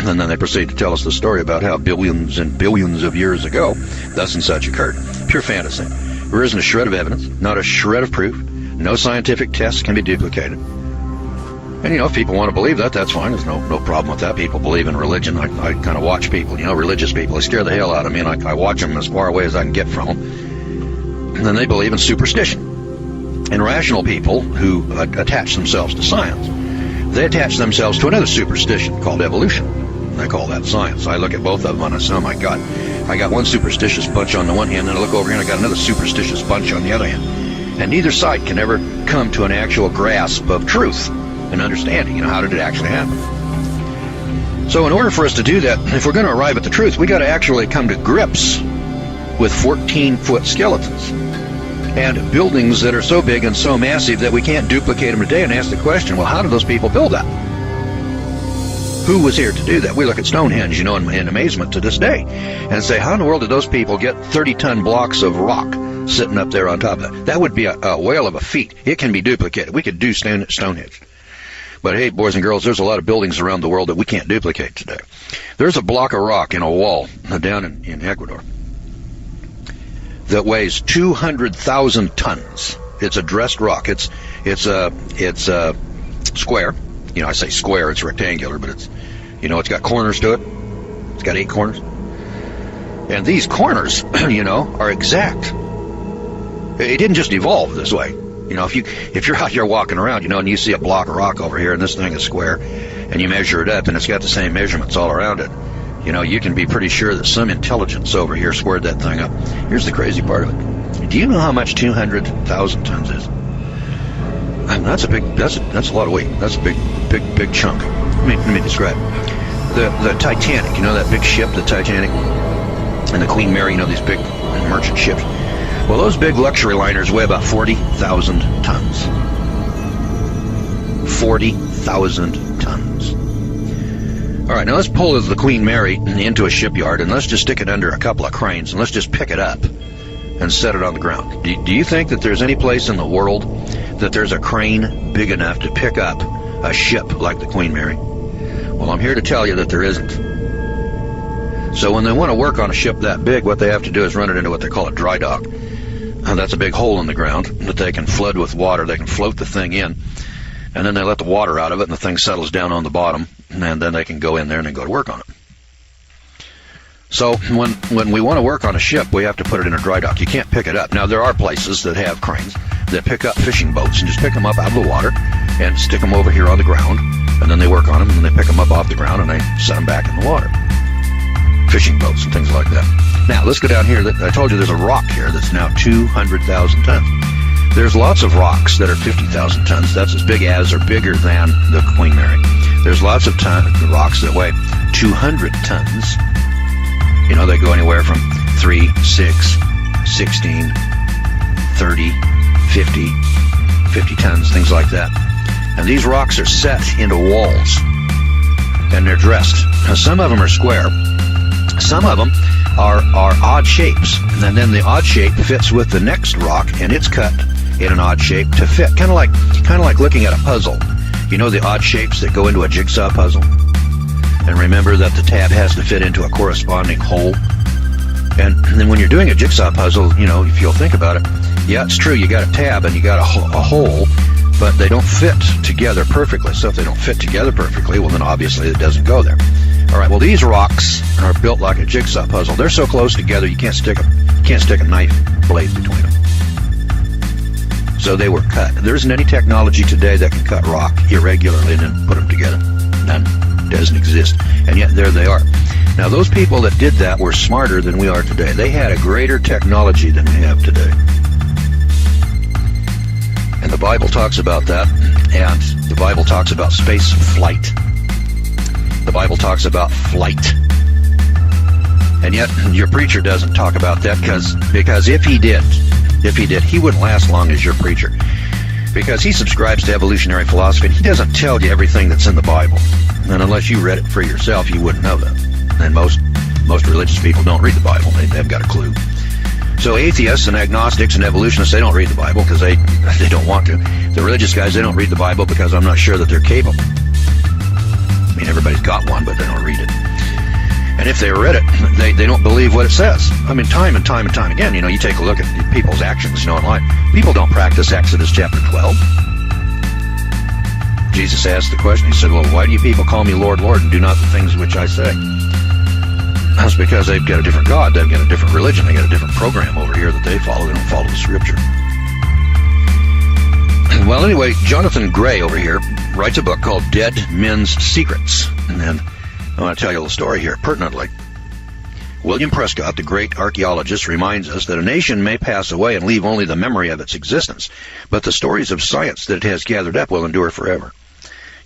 [SPEAKER 10] And then they proceed to tell us the story about how billions and billions of years ago thus and such occurred. Pure fantasy. There isn't a shred of evidence, not a shred of proof. No scientific tests can be duplicated. And, if people want to believe that, that's fine. There's no problem with that. People believe in religion. I kind of watch people, religious people. They scare the hell out of me, and I watch them as far away as I can get from them. And then they believe in superstition. And rational people who attach themselves to science, they attach themselves to another superstition called evolution. I call that science. I look at both of them and I say, oh my God, I got one superstitious bunch on the one hand, and I look over here and I got another superstitious bunch on the other hand. And neither side can ever come to an actual grasp of truth and understanding. How did it actually happen? So in order for us to do that, if we're going to arrive at the truth, we got to actually come to grips with 14-foot skeletons and buildings that are so big and so massive that we can't duplicate them today, and ask the question, well, how did those people build that? Who was here to do that? We look at Stonehenge, in amazement to this day, and say, how in the world did those people get 30-ton blocks of rock sitting up there on top of that? That would be a whale of a feat. It can be duplicated. We could do Stonehenge. But hey, boys and girls, there's a lot of buildings around the world that we can't duplicate today. There's a block of rock in a wall down in Ecuador that weighs 200,000 tons. It's a dressed rock. It's a square. I say square, it's rectangular, but it's got corners to it. It's got 8 corners. And these corners, are exact. It didn't just evolve this way. If you're out here walking around, and you see a block of rock over here and this thing is square, and you measure it up and it's got the same measurements all around it, you can be pretty sure that some intelligence over here squared that thing up. Here's the crazy part of it. Do you know how much 200,000 tons is? That's a lot of weight. That's a big chunk. Let me describe. The Titanic, that big ship, the Titanic, and the Queen Mary, these big merchant ships. Well, those big luxury liners weigh about 40,000 tons. 40,000 tons. All right, now let's pull the Queen Mary into a shipyard, and let's just stick it under a couple of cranes, and let's just pick it up and set it on the ground. Do you think that there's any place in the world that there's a crane big enough to pick up a ship like the Queen Mary? Well, I'm here to tell you that there isn't. So when they want to work on a ship that big, what they have to do is run it into what they call a dry dock. And that's a big hole in the ground that they can flood with water. They can float the thing in, and then they let the water out of it, and the thing settles down on the bottom, and then they can go in there and then go to work on it. So when we want to work on a ship, we have to put it in a dry dock. You can't pick it up. Now, there are places that have cranes that pick up fishing boats and just pick them up out of the water and stick them over here on the ground, and then they work on them, and then they pick them up off the ground, and they set them back in the water. Fishing boats and things like that. Now, let's go down here. I told you there's a rock here that's now 200,000 tons. There's lots of rocks that are 50,000 tons. That's as big as or bigger than the Queen Mary. There's lots of rocks that weigh 200 tons. They go anywhere from 3, 6, 16, 30, 50 tons, things like that. And these rocks are set into walls, and they're dressed. Now, some of them are square. Some of them are odd shapes, and then the odd shape fits with the next rock, and it's cut in an odd shape to fit. Kind of like looking at a puzzle. The odd shapes that go into a jigsaw puzzle. And remember that the tab has to fit into a corresponding hole. And then when you're doing a jigsaw puzzle, if you'll think about it, yeah, it's true, you got a tab and you got a hole, but they don't fit together perfectly. So if they don't fit together perfectly, well, then obviously it doesn't go there. All right, well, these rocks are built like a jigsaw puzzle. They're so close together, you can't stick a knife blade between them. So they were cut. There isn't any technology today that can cut rock irregularly and then put them together. None. Doesn't exist. And yet there they are. Now, those people that did that were smarter than we are today. They had a greater technology than we have today. And the Bible talks about that. And the Bible talks about space flight. The Bible talks about flight. And yet your preacher doesn't talk about that because if he did, he wouldn't last long as your preacher. Because he subscribes to evolutionary philosophy, and he doesn't tell you everything that's in the Bible. And unless you read it for yourself, you wouldn't know that. And most religious people don't read the Bible. They haven't got a clue. So atheists and agnostics and evolutionists, they don't read the Bible because they don't want to. The religious guys, they don't read the Bible because I'm not sure that they're capable. everybody's got one, but they don't read it. And if they read it, they don't believe what it says. I mean, time and time and time again, you take a look at people's actions, in life. People don't practice Exodus chapter 12. Jesus asked the question, he said, well, why do you people call me Lord, Lord, and do not the things which I say? That's because they've got a different God, they've got a different religion, they've got a different program over here that they follow. They don't follow the Scripture. Well, anyway, Jonathan Gray over here writes a book called Dead Men's Secrets. And then I want to tell you a little story here, pertinently. William Prescott, the great archaeologist, reminds us that a nation may pass away and leave only the memory of its existence, but the stories of science that it has gathered up will endure forever.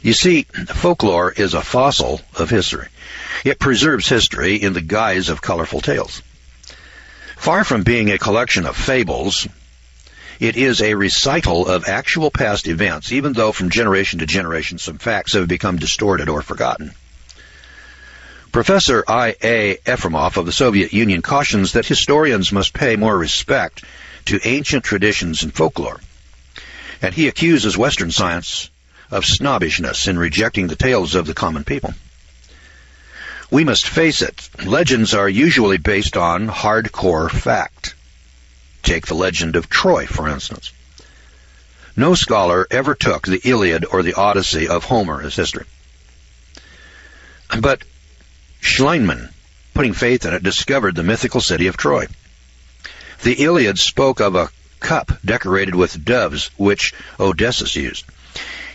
[SPEAKER 10] You see, folklore is a fossil of history. It preserves history in the guise of colorful tales. Far from being a collection of fables, it is a recital of actual past events, even though from generation to generation some facts have become distorted or forgotten. Professor I.A. Efremov of the Soviet Union cautions that historians must pay more respect to ancient traditions and folklore, and he accuses Western science of snobbishness in rejecting the tales of the common people. We must face it, legends are usually based on hardcore fact. Take the legend of Troy, for instance. No scholar ever took the Iliad or the Odyssey of Homer as history. But Schliemann, putting faith in it, discovered the mythical city of Troy. The Iliad spoke of a cup decorated with doves, which Odysseus used.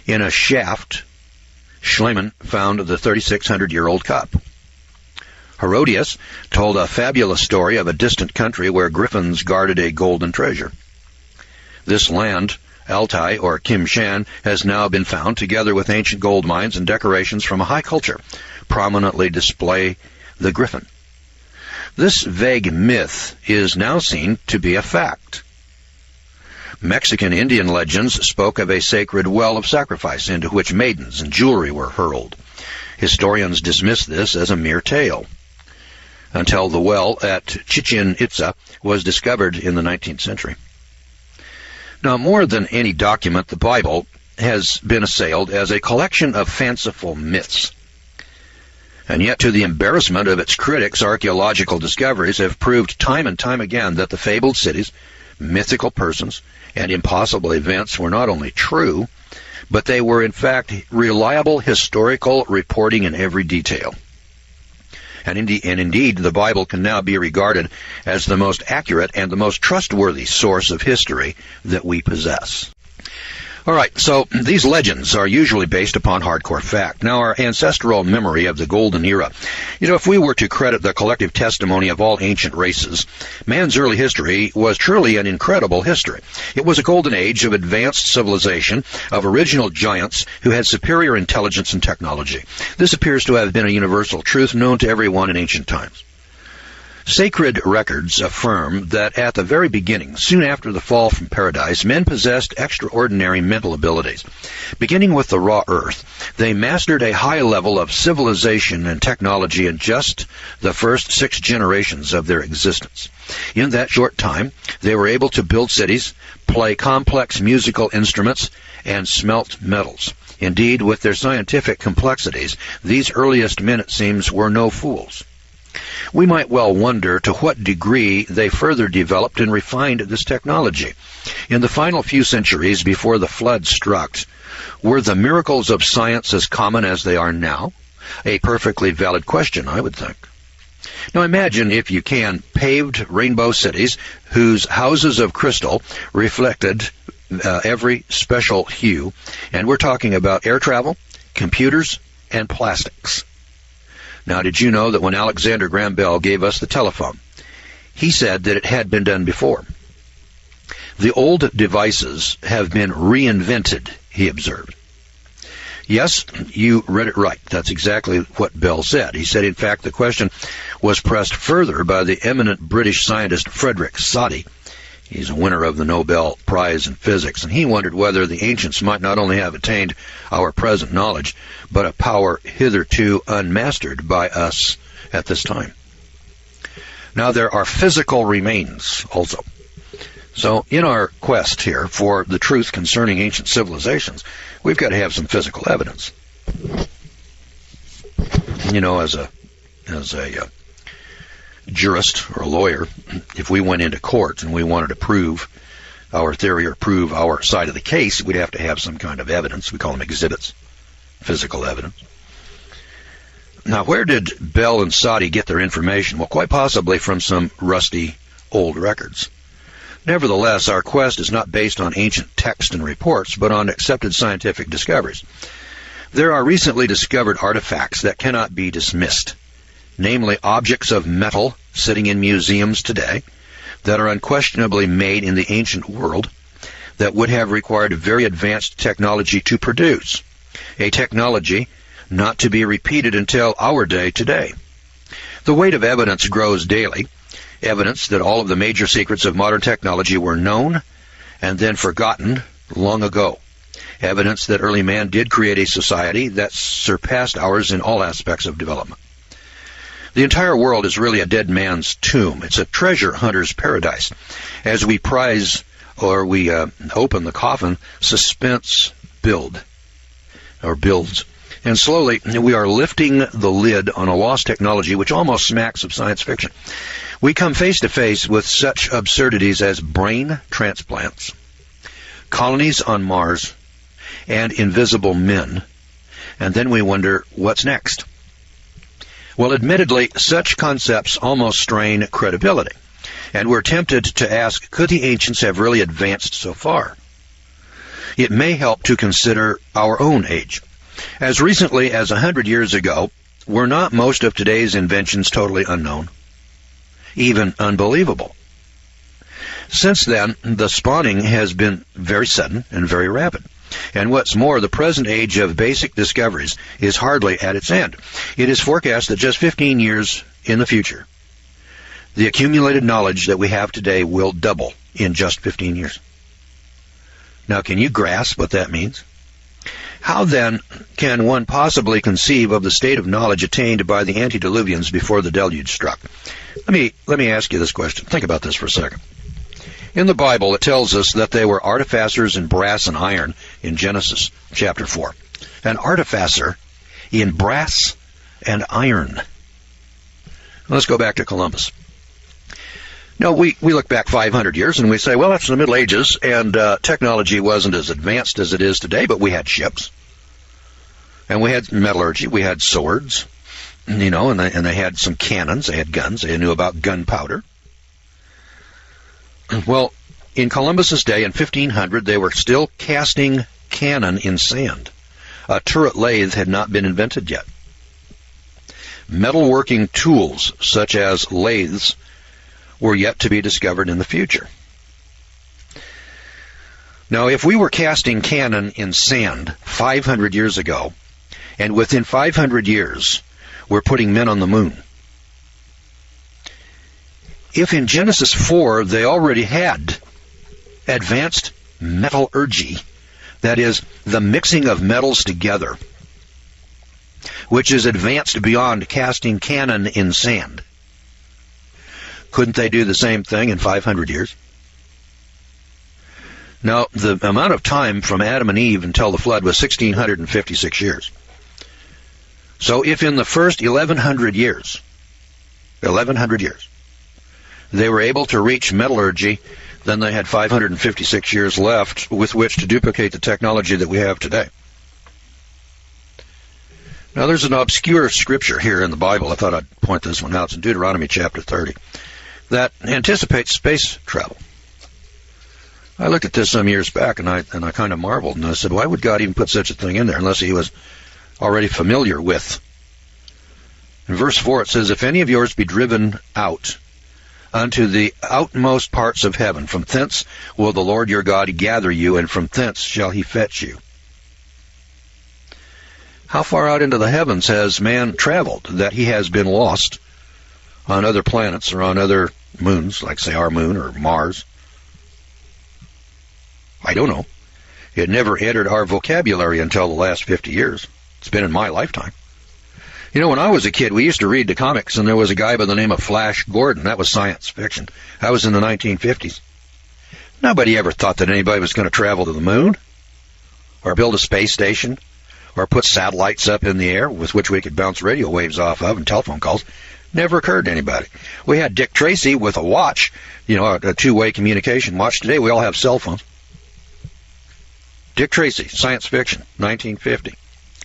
[SPEAKER 10] In a shaft, Schliemann found the 3,600-year-old cup. Herodias told a fabulous story of a distant country where griffins guarded a golden treasure. This land, Altai or Kim-Shan, has now been found, together with ancient gold mines and decorations from a high culture, prominently display the griffin. This vague myth is now seen to be a fact. Mexican Indian legends spoke of a sacred well of sacrifice into which maidens and jewelry were hurled. Historians dismiss this as a mere tale, until the well at Chichen Itza was discovered in the 19th century. Now, more than any document, the Bible has been assailed as a collection of fanciful myths. And yet, to the embarrassment of its critics, archaeological discoveries have proved time and time again that the fabled cities, mythical persons, and impossible events were not only true, but they were in fact reliable historical reporting in every detail. And indeed, the Bible can now be regarded as the most accurate and the most trustworthy source of history that we possess. All right, so these legends are usually based upon hardcore fact. Now, our ancestral memory of the Golden Era, if we were to credit the collective testimony of all ancient races, man's early history was truly an incredible history. It was a golden age of advanced civilization, of original giants who had superior intelligence and technology. This appears to have been a universal truth known to everyone in ancient times. Sacred records affirm that at the very beginning, soon after the fall from paradise, men possessed extraordinary mental abilities. Beginning with the raw earth, they mastered a high level of civilization and technology in just the first 6 generations of their existence. In that short time, they were able to build cities, play complex musical instruments, and smelt metals. Indeed, with their scientific complexities, these earliest men, it seems, were no fools. We might well wonder to what degree they further developed and refined this technology. In the final few centuries before the flood struck, were the miracles of science as common as they are now? A perfectly valid question, I would think. Now imagine, if you can, paved rainbow cities whose houses of crystal reflected every special hue, and we're talking about air travel, computers, and plastics. Now, did you know that when Alexander Graham Bell gave us the telephone, he said that it had been done before? The old devices have been reinvented, he observed. Yes, you read it right. That's exactly what Bell said. He said, in fact, the question was pressed further by the eminent British scientist Frederick Soddy. He's a winner of the Nobel Prize in Physics, and he wondered whether the ancients might not only have attained our present knowledge, but a power hitherto unmastered by us at this time. Now, there are physical remains also. So, in our quest here for the truth concerning ancient civilizations, we've got to have some physical evidence. as a jurist or a lawyer, if we went into court and we wanted to prove our theory or prove our side of the case, we'd have to have some kind of evidence. We call them exhibits, physical evidence. Now, where did Bell and Soddy get their information? Well, quite possibly from some rusty old records. Nevertheless, our quest is not based on ancient texts and reports, but on accepted scientific discoveries. There are recently discovered artifacts that cannot be dismissed, namely objects of metal sitting in museums today that are unquestionably made in the ancient world that would have required very advanced technology to produce, a technology not to be repeated until our day today. The weight of evidence grows daily, evidence that all of the major secrets of modern technology were known and then forgotten long ago. Evidence that early man did create a society that surpassed ours in all aspects of development. The entire world is really a dead man's tomb. It's a treasure hunter's paradise. As we prize or we open the coffin, suspense builds. And slowly, we are lifting the lid on a lost technology which almost smacks of science fiction. We come face to face with such absurdities as brain transplants, colonies on Mars, and invisible men. And then we wonder, what's next? Well, admittedly, such concepts almost strain credibility. And we're tempted to ask, could the ancients have really advanced so far? It may help to consider our own age. As recently as 100 years ago, were not most of today's inventions totally unknown, even unbelievable? Since then, the spawning has been very sudden and very rapid. And what's more, the present age of basic discoveries is hardly at its end. It is forecast that just 15 years in the future, the accumulated knowledge that we have today will double in just 15 years. Now, can you grasp what that means? How then can one possibly conceive of the state of knowledge attained by the Antediluvians before the deluge struck? Let me ask you this question. Think about this for a second. In the Bible, it tells us that they were artificers in brass and iron in Genesis chapter 4. An artificer in brass and iron. Let's go back to Columbus. No, we look back 500 years and we say, well, that's the Middle Ages, and technology wasn't as advanced as it is today, but we had ships. And we had metallurgy, we had swords, and they had some cannons, they had guns, they knew about gunpowder. Well, in Columbus's day, in 1500, they were still casting cannon in sand. A turret lathe had not been invented yet. Metalworking tools, such as lathes, were yet to be discovered in the future. Now, if we were casting cannon in sand 500 years ago, and within 500 years we're putting men on the moon, if in Genesis 4 they already had advanced metallurgy, that is, the mixing of metals together, which is advanced beyond casting cannon in sand, couldn't they do the same thing in 500 years? Now, the amount of time from Adam and Eve until the flood was 1,656 years. So if in the first 1,100 years, they were able to reach metallurgy, then they had 556 years left with which to duplicate the technology that we have today. Now, there's an obscure scripture here in the Bible. I thought I'd point this one out. It's in Deuteronomy chapter 30. That anticipates space travel. I looked at this some years back, and I kind of marveled, and I said, why would God even put such a thing in there unless he was already familiar with? In verse 4 it says, if any of yours be driven out unto the outmost parts of heaven, from thence will the Lord your God gather you, and from thence shall he fetch you. How far out into the heavens has man traveled that he has been lost on other planets or on other moons, like, say, our moon or Mars? I don't know. It never entered our vocabulary until the last 50 years. It's been in my lifetime. When I was a kid, we used to read the comics, and there was a guy by the name of Flash Gordon. That was science fiction. That was in the 1950s. Nobody ever thought that anybody was going to travel to the moon or build a space station or put satellites up in the air with which we could bounce radio waves off of and telephone calls. Never occurred to anybody. We had Dick Tracy with a watch, a two-way communication watch. Today we all have cell phones. Dick Tracy, science fiction, 1950.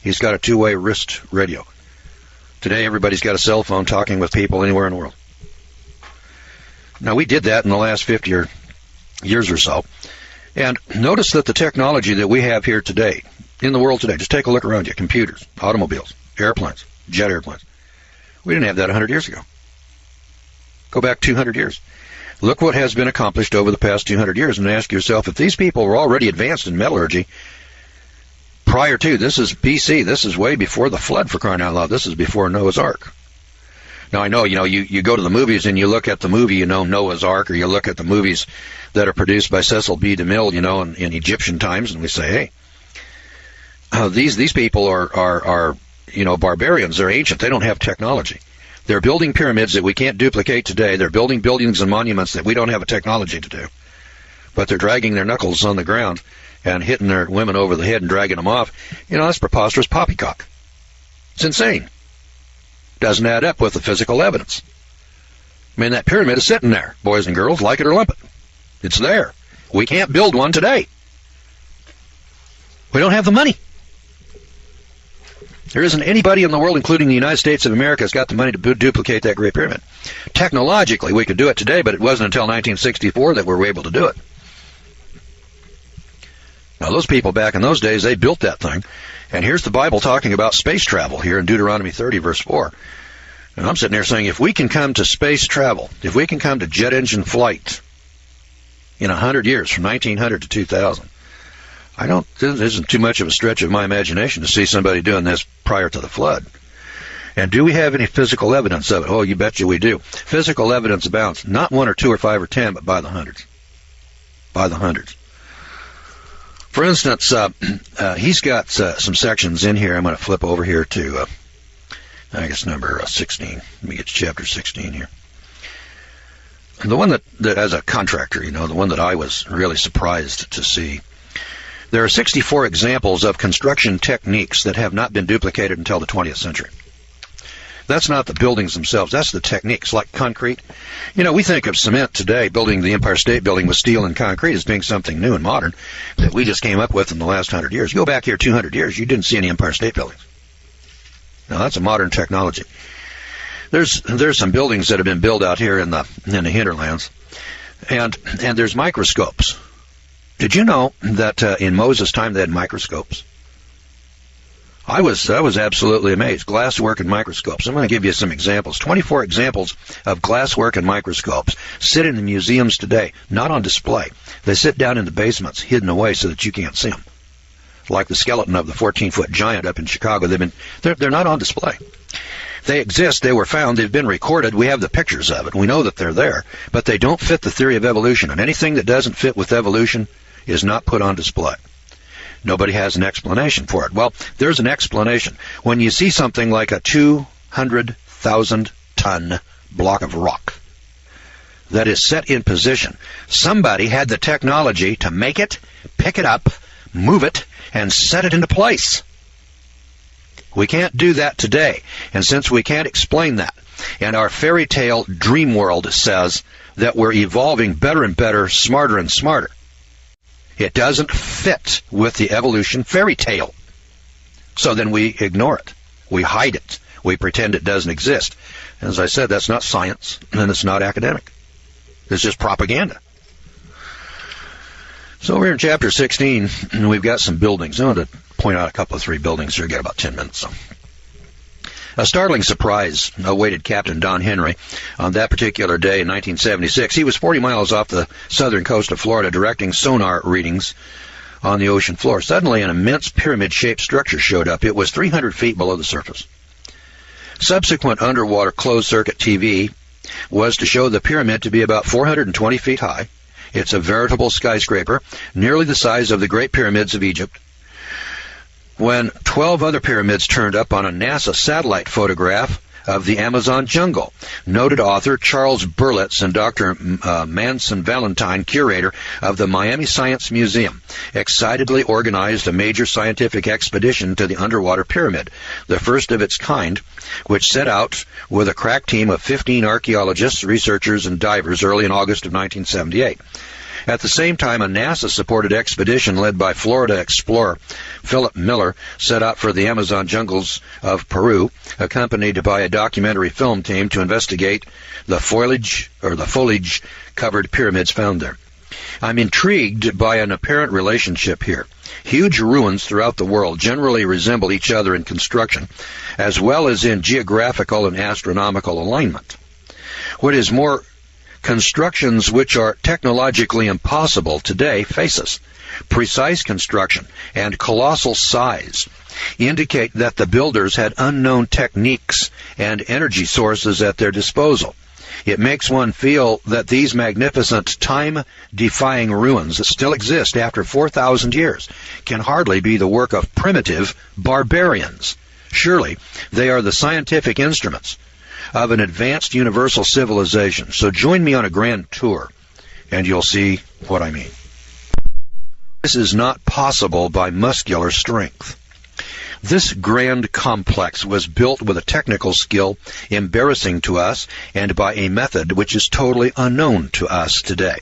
[SPEAKER 10] He's got a two-way wrist radio. Today everybody's got a cell phone talking with people anywhere in the world. Now we did that in the last 50 years or so. And notice that the technology that we have here today, in the world today, just take a look around you, computers, automobiles, airplanes, jet airplanes. We didn't have that 100 years ago. Go back 200 years. Look what has been accomplished over the past 200 years and ask yourself, if these people were already advanced in metallurgy prior to, this is BC, this is way before the flood, for crying out loud, this is before Noah's Ark. Now I know, you go to the movies and you look at the movie, Noah's Ark, or you look at the movies that are produced by Cecil B. DeMille, in Egyptian times, and we say, hey, these people are barbarians. They're ancient. They don't have technology. They're building pyramids that we can't duplicate today. They're building buildings and monuments that we don't have a technology to do. But they're dragging their knuckles on the ground and hitting their women over the head and dragging them off. That's preposterous poppycock. It's insane. Doesn't add up with the physical evidence. I mean, that pyramid is sitting there, boys and girls, like it or lump it. It's there. We can't build one today. We don't have the money. There isn't anybody in the world, including the United States of America, has got the money to duplicate that Great Pyramid. Technologically, we could do it today, but it wasn't until 1964 that we were able to do it. Now, those people back in those days, they built that thing. And here's the Bible talking about space travel here in Deuteronomy 30, verse 4. And I'm sitting there saying, if we can come to space travel, if we can come to jet engine flight in 100 years, from 1900 to 2000, this isn't too much of a stretch of my imagination to see somebody doing this prior to the flood. And do we have any physical evidence of it? Oh, you betcha we do. Physical evidence abounds. Not 1 or 2 or 5 or 10, but by the hundreds. By the hundreds. For instance, he's got some sections in here. I'm going to flip over here to, I guess, number 16. Let me get to chapter 16 here. And the one that as a contractor, the one that I was really surprised to see. There are 64 examples of construction techniques that have not been duplicated until the 20th century. That's not the buildings themselves. That's the techniques, like concrete. We think of cement today, building the Empire State Building with steel and concrete, as being something new and modern that we just came up with in the last 100 years. You go back here 200 years, you didn't see any Empire State Buildings. Now, that's a modern technology. There's some buildings that have been built out here in the hinterlands, and there's microscopes. Did you know that in Moses' time they had microscopes? I was absolutely amazed. Glasswork and microscopes. I'm going to give you some examples. 24 examples of glasswork and microscopes sit in the museums today, not on display. They sit down in the basements, hidden away so that you can't see them. Like the skeleton of the 14-foot giant up in Chicago. They're not on display. They exist. They were found. They've been recorded. We have the pictures of it. We know that they're there. But they don't fit the theory of evolution. And anything that doesn't fit with evolution is not put on display. Nobody has an explanation for it. Well, there's an explanation. When you see something like a 200,000-ton block of rock that is set in position, somebody had the technology to make it, pick it up, move it, and set it into place. We can't do that today. And since we can't explain that, and our fairy tale dream world says that we're evolving better and better, smarter and smarter, it doesn't fit with the evolution fairy tale. So then we ignore it. We hide it. We pretend it doesn't exist. As I said, that's not science, and it's not academic. It's just propaganda. So we're in chapter 16, and we've got some buildings. I want to point out a couple of 3 buildings here. We've got about 10 minutes. So. A startling surprise awaited Captain Don Henry on that particular day in 1976. He was 40 miles off the southern coast of Florida directing sonar readings on the ocean floor. Suddenly, an immense pyramid-shaped structure showed up. It was 300 feet below the surface. Subsequent underwater closed-circuit TV was to show the pyramid to be about 420 feet high. It's a veritable skyscraper, nearly the size of the Great Pyramids of Egypt. When 12 other pyramids turned up on a NASA satellite photograph of the Amazon jungle. Noted author Charles Berlitz and Dr. Manson Valentine, curator of the Miami Science Museum, excitedly organized a major scientific expedition to the underwater pyramid, the first of its kind, which set out with a crack team of 15 archaeologists, researchers, and divers early in August of 1978. At the same time, a NASA-supported expedition led by Florida explorer Philip Miller set out for the Amazon jungles of Peru, accompanied by a documentary film team to investigate the foliage-covered pyramids found there. I'm intrigued by an apparent relationship here. Huge ruins throughout the world generally resemble each other in construction, as well as in geographical and astronomical alignment. What is more, constructions which are technologically impossible today face us. Precise construction and colossal size indicate that the builders had unknown techniques and energy sources at their disposal. It makes one feel that these magnificent, time-defying ruins that still exist after 4,000 years can hardly be the work of primitive barbarians. Surely they are the scientific instruments of an advanced universal civilization. So join me on a grand tour, and you'll see what I mean. This is not possible by muscular strength. This grand complex was built with a technical skill embarrassing to us and by a method which is totally unknown to us today.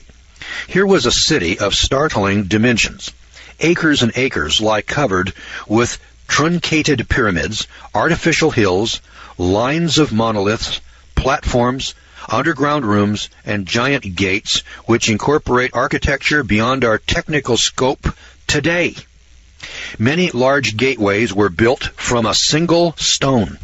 [SPEAKER 10] Here was a city of startling dimensions. Acres and acres lie covered with truncated pyramids, artificial hills, lines of monoliths, platforms, underground rooms, and giant gates which incorporate architecture beyond our technical scope today. Many large gateways were built from a single stone.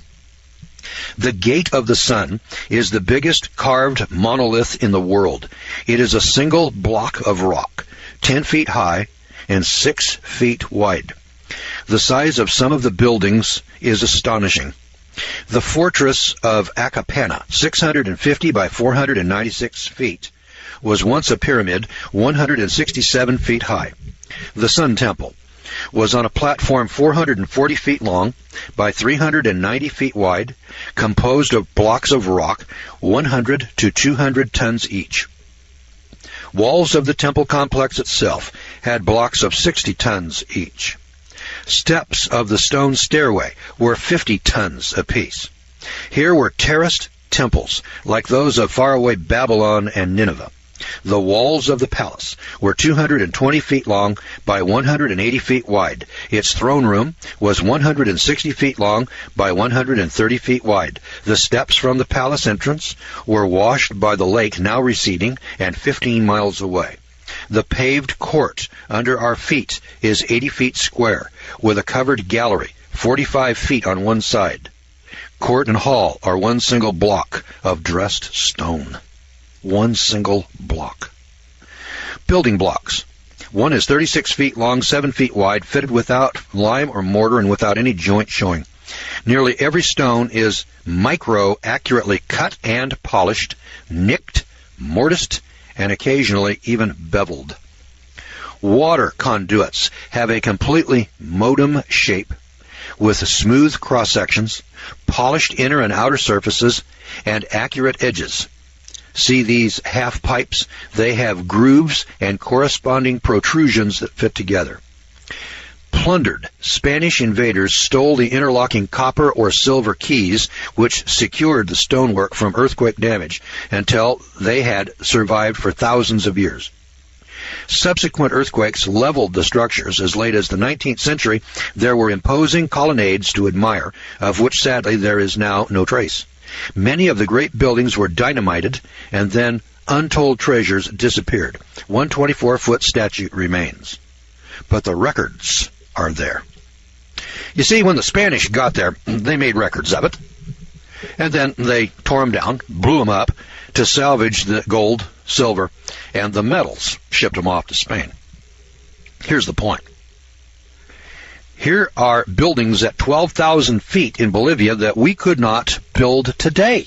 [SPEAKER 10] The Gate of the Sun is the biggest carved monolith in the world. It is a single block of rock, 10 feet high and 6 feet wide. The size of some of the buildings is astonishing. The fortress of Akapana, 650 by 496 feet, was once a pyramid 167 feet high. The Sun Temple was on a platform 440 feet long by 390 feet wide, composed of blocks of rock 100 to 200 tons each. Walls of the temple complex itself had blocks of 60 tons each. Steps of the stone stairway were 50 tons apiece. Here were terraced temples like those of faraway Babylon and Nineveh. The walls of the palace were 220 feet long by 180 feet wide. Its throne room was 160 feet long by 130 feet wide. The steps from the palace entrance were washed by the lake now receding and 15 miles away. The paved court under our feet is 80 feet square, with a covered gallery, 45 feet on one side. Court and hall are one single block of dressed stone. One single block. Building blocks. One is 36 feet long, 7 feet wide, fitted without lime or mortar and without any joint showing. Nearly every stone is micro-accurately cut and polished, nicked, mortised, and occasionally even beveled. Water conduits have a completely modem shape with smooth cross-sections, polished inner and outer surfaces, and accurate edges. See these half pipes? They have grooves and corresponding protrusions that fit together. Plundered Spanish invaders stole the interlocking copper or silver keys which secured the stonework from earthquake damage until they had survived for thousands of years. Subsequent earthquakes leveled the structures. As late as the 19th century, there were imposing colonnades to admire, of which sadly there is now no trace. Many of the great buildings were dynamited, and then untold treasures disappeared. One 24-foot statue remains. But the records are there. You see, when the Spanish got there, they made records of it. And then they tore them down, blew them up to salvage the gold, silver, and the metals, shipped them off to Spain. Here's the point. Here are buildings at 12,000 feet in Bolivia that we could not build today,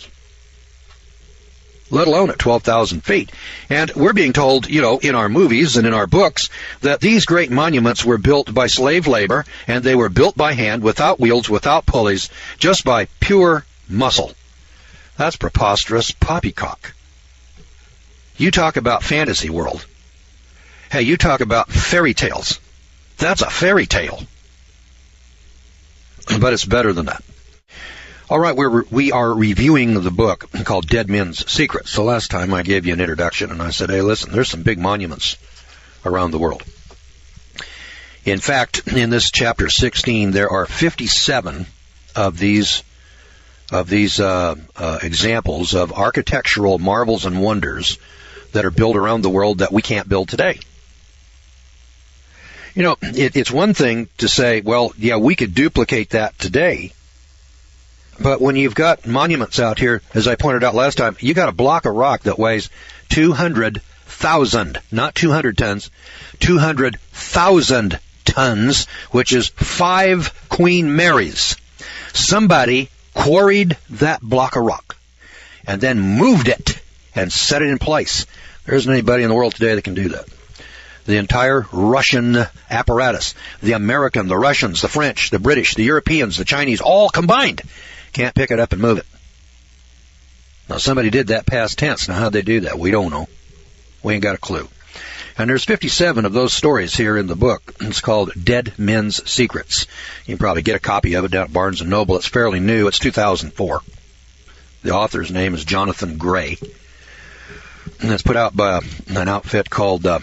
[SPEAKER 10] let alone at 12,000 feet. And we're being told, in our movies and in our books, that these great monuments were built by slave labor, and they were built by hand, without wheels, without pulleys, just by pure muscle. That's preposterous poppycock. You talk about fantasy world. Hey, you talk about fairy tales. That's a fairy tale. But it's better than that. All right, we are reviewing the book called Dead Men's Secrets. So last time I gave you an introduction, and I said, hey, listen, there's some big monuments around the world. In fact, in this chapter 16, there are 57 of these examples of architectural marvels and wonders that are built around the world that we can't build today. You know, it's one thing to say, well, yeah, we could duplicate that today. But when you've got monuments out here, as I pointed out last time, you got a block of rock that weighs 200,000, not 200 tons, 200,000 tons, which is 5 Queen Marys. Somebody quarried that block of rock and then moved it and set it in place. There isn't anybody in the world today that can do that. The entire Russian apparatus, the American, the Russians, the French, the British, the Europeans, the Chinese, all combined, can't pick it up and move it. Now, somebody did that past tense. Now, how'd they do that? We don't know. We ain't got a clue. And there's 57 of those stories here in the book. It's called Dead Men's Secrets. You can probably get a copy of it down at Barnes & Noble. It's fairly new. It's 2004. The author's name is Jonathan Gray. And it's put out by an outfit called, kind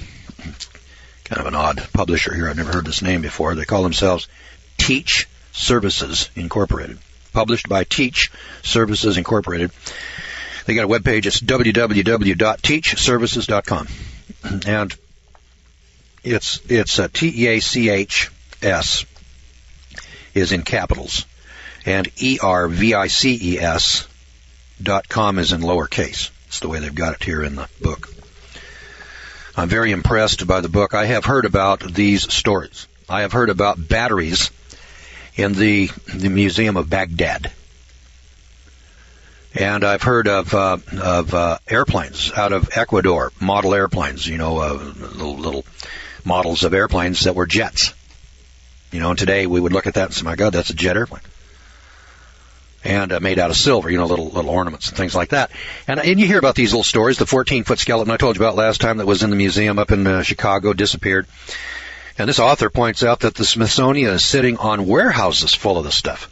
[SPEAKER 10] of an odd publisher here. I've never heard this name before. They call themselves Teach Services Incorporated. Published by Teach Services Incorporated. They got a webpage. It's www.teachservices.com. And it's TEACHS is in capitals. And ERVICES.com is in lowercase. It's the way they've got it here in the book. I'm very impressed by the book. I have heard about these stories. I have heard about batteries in the Museum of Baghdad. And I've heard of airplanes out of Ecuador, model airplanes, you know, little models of airplanes that were jets. You know, and today we would look at that and say, my God, that's a jet airplane. And made out of silver, you know, little ornaments and things like that. And you hear about these little stories, the 14-foot skeleton I told you about last time that was in the museum up in Chicago, disappeared. And this author points out that the Smithsonian is sitting on warehouses full of this stuff.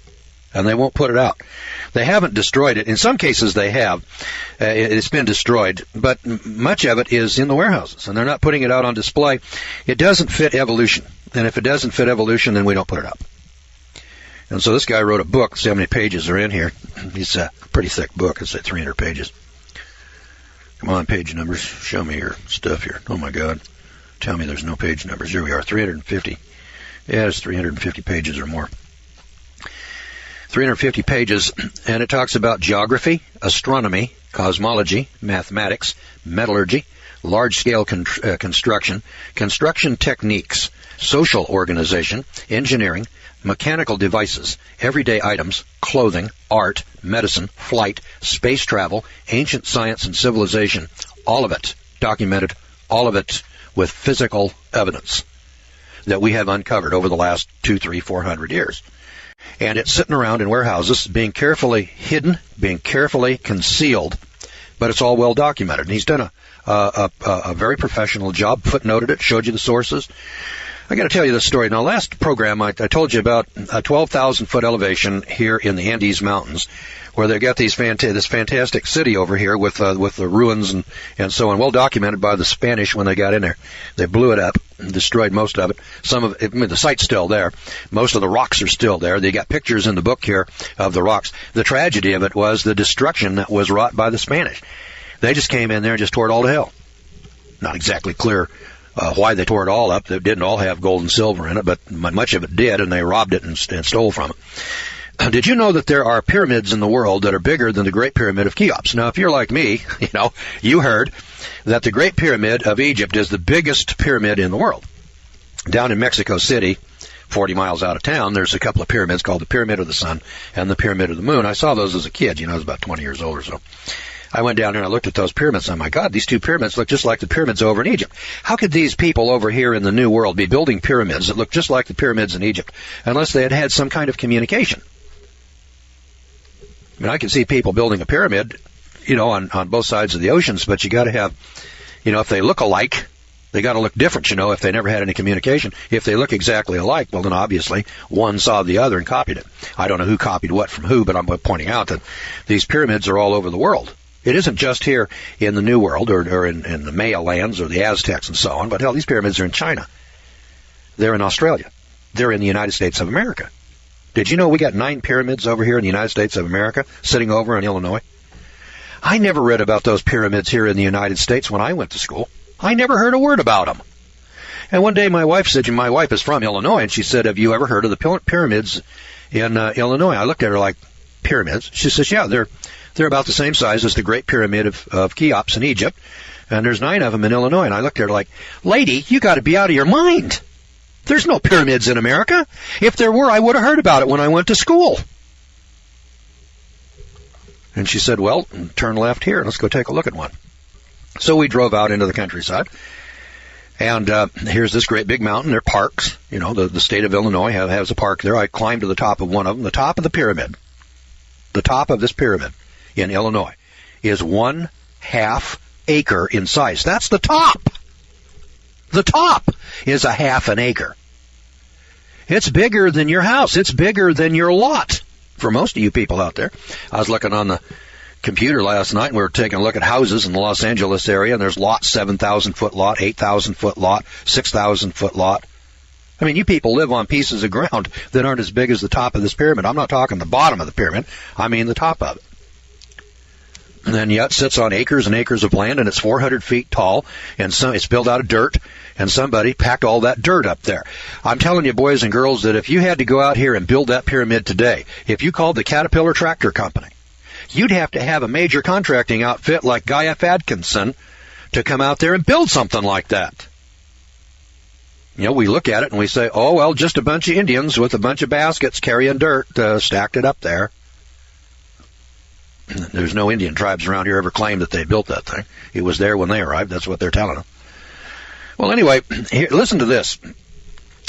[SPEAKER 10] And they won't put it out. They haven't destroyed it. In some cases they have. It's been destroyed. But much of it is in the warehouses. And they're not putting it out on display. It doesn't fit evolution. And if it doesn't fit evolution, then we don't put it out. And so this guy wrote a book. See how many pages are in here. It's a pretty thick book. It's at 300 pages. Come on, page numbers. Show me your stuff here. Oh, my God. Tell me there's no page numbers. Here we are, 350. Yeah, it's 350 pages or more. 350 pages, and it talks about geography, astronomy, cosmology, mathematics, metallurgy, large-scale construction, construction techniques, social organization, engineering, mechanical devices, everyday items, clothing, art, medicine, flight, space travel, ancient science and civilization, all of it documented, all of it with physical evidence that we have uncovered over the last 200, 300, 400 years. And it's sitting around in warehouses, being carefully hidden, being carefully concealed, but it's all well documented. And he's done a very professional job, footnoted it, showed you the sources. I got to tell you this story. Now, last program I told you about a 12,000-foot elevation here in the Andes Mountains, where they got this fantastic city over here with the ruins and so on, well documented by the Spanish when they got in there. They blew it up, destroyed most of it. Some of it, I mean, the site's still there. Most of the rocks are still there. They got pictures in the book here of the rocks. The tragedy of it was the destruction that was wrought by the Spanish. They just came in there and just tore it all to hell. Not exactly clear why they tore it all up. It didn't all have gold and silver in it, but much of it did, and they robbed it and stole from it. Did you know that there are pyramids in the world that are bigger than the Great Pyramid of Cheops? Now, if you're like me, you heard that the Great Pyramid of Egypt is the biggest pyramid in the world. Down in Mexico City, 40 miles out of town, there's a couple of pyramids called the Pyramid of the Sun and the Pyramid of the Moon. I saw those as a kid. I was about 20 years old or so. I went down there and I looked at those pyramids. Oh, my God, these two pyramids look just like the pyramids over in Egypt. How could these people over here in the New World be building pyramids that look just like the pyramids in Egypt unless they had had some kind of communication? I mean, I can see people building a pyramid, on both sides of the oceans, but you got to have, if they look alike, they got to look different, if they never had any communication. If they look exactly alike, well, then obviously one saw the other and copied it. I don't know who copied what from who, but I'm pointing out that these pyramids are all over the world. It isn't just here in the New World or in the Maya lands or the Aztecs and so on, but hell, these pyramids are in China. They're in Australia. They're in the United States of America. Did you know we got 9 pyramids over here in the United States of America, sitting over in Illinois? I never read about those pyramids here in the United States when I went to school. I never heard a word about them. And one day my wife said, my wife is from Illinois, and she said, have you ever heard of the pyramids in Illinois? I looked at her like, pyramids? She says, yeah, they're about the same size as the Great Pyramid of Cheops in Egypt, and there's 9 of them in Illinois. And I looked at her like, lady, you got to be out of your mind. There's no pyramids in America. If there were, I would have heard about it when I went to school. And she said, well, turn left here, and let's go take a look at one. So we drove out into the countryside, and here's this great big mountain. There are parks. The state of Illinois has a park there. I climbed to the top of one of them. The top of the pyramid, the top of this pyramid in Illinois, is 1/2 acre in size. That's the top. The top is 1/2 acre. It's bigger than your house. It's bigger than your lot for most of you people out there. I was looking on the computer last night, and we were taking a look at houses in the Los Angeles area, and there's lots, 7,000-foot lot, 8,000-foot lot, 6,000-foot lot. I mean, you people live on pieces of ground that aren't as big as the top of this pyramid. I'm not talking the bottom of the pyramid. I mean the top of it. And then yet sits on acres and acres of land, and it's 400 feet tall, and it's built out of dirt, and somebody packed all that dirt up there. I'm telling you, boys and girls, that if you had to go out here and build that pyramid today, if you called the Caterpillar Tractor Company, you'd have to have a major contracting outfit like Guy F. Atkinson to come out there and build something like that. We look at it and we say, oh, well, just a bunch of Indians with a bunch of baskets carrying dirt stacked it up there. There's no Indian tribes around here ever claimed that they built that thing. It was there when they arrived. That's what they're telling them. Well, anyway, listen to this.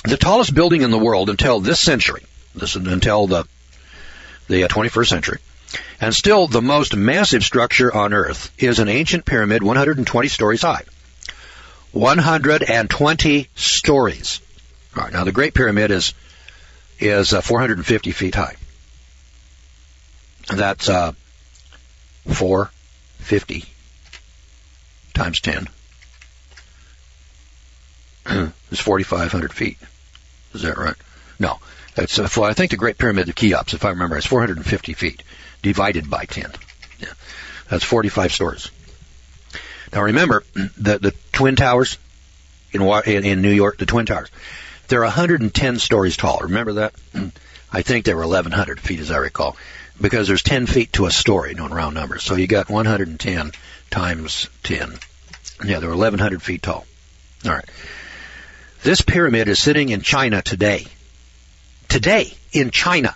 [SPEAKER 10] The tallest building in the world until this century, until the 21st century, and still the most massive structure on Earth, is an ancient pyramid 120 stories high. 120 stories. All right, now the Great Pyramid is 450 feet high. That's 450 times 10. It's 4,500 feet. Is that right? No. That's I think the Great Pyramid of Cheops, if I remember, is 450 feet divided by 10. Yeah. That's 45 stories. Now remember, the Twin Towers in New York, the Twin Towers, they're 110 stories tall. Remember that? I think they were 1,100 feet, as I recall, because there's 10 feet to a story, known round numbers. So you got 110 times 10. Yeah, they're 1,100 feet tall. All right. This pyramid is sitting in China today. Today, in China.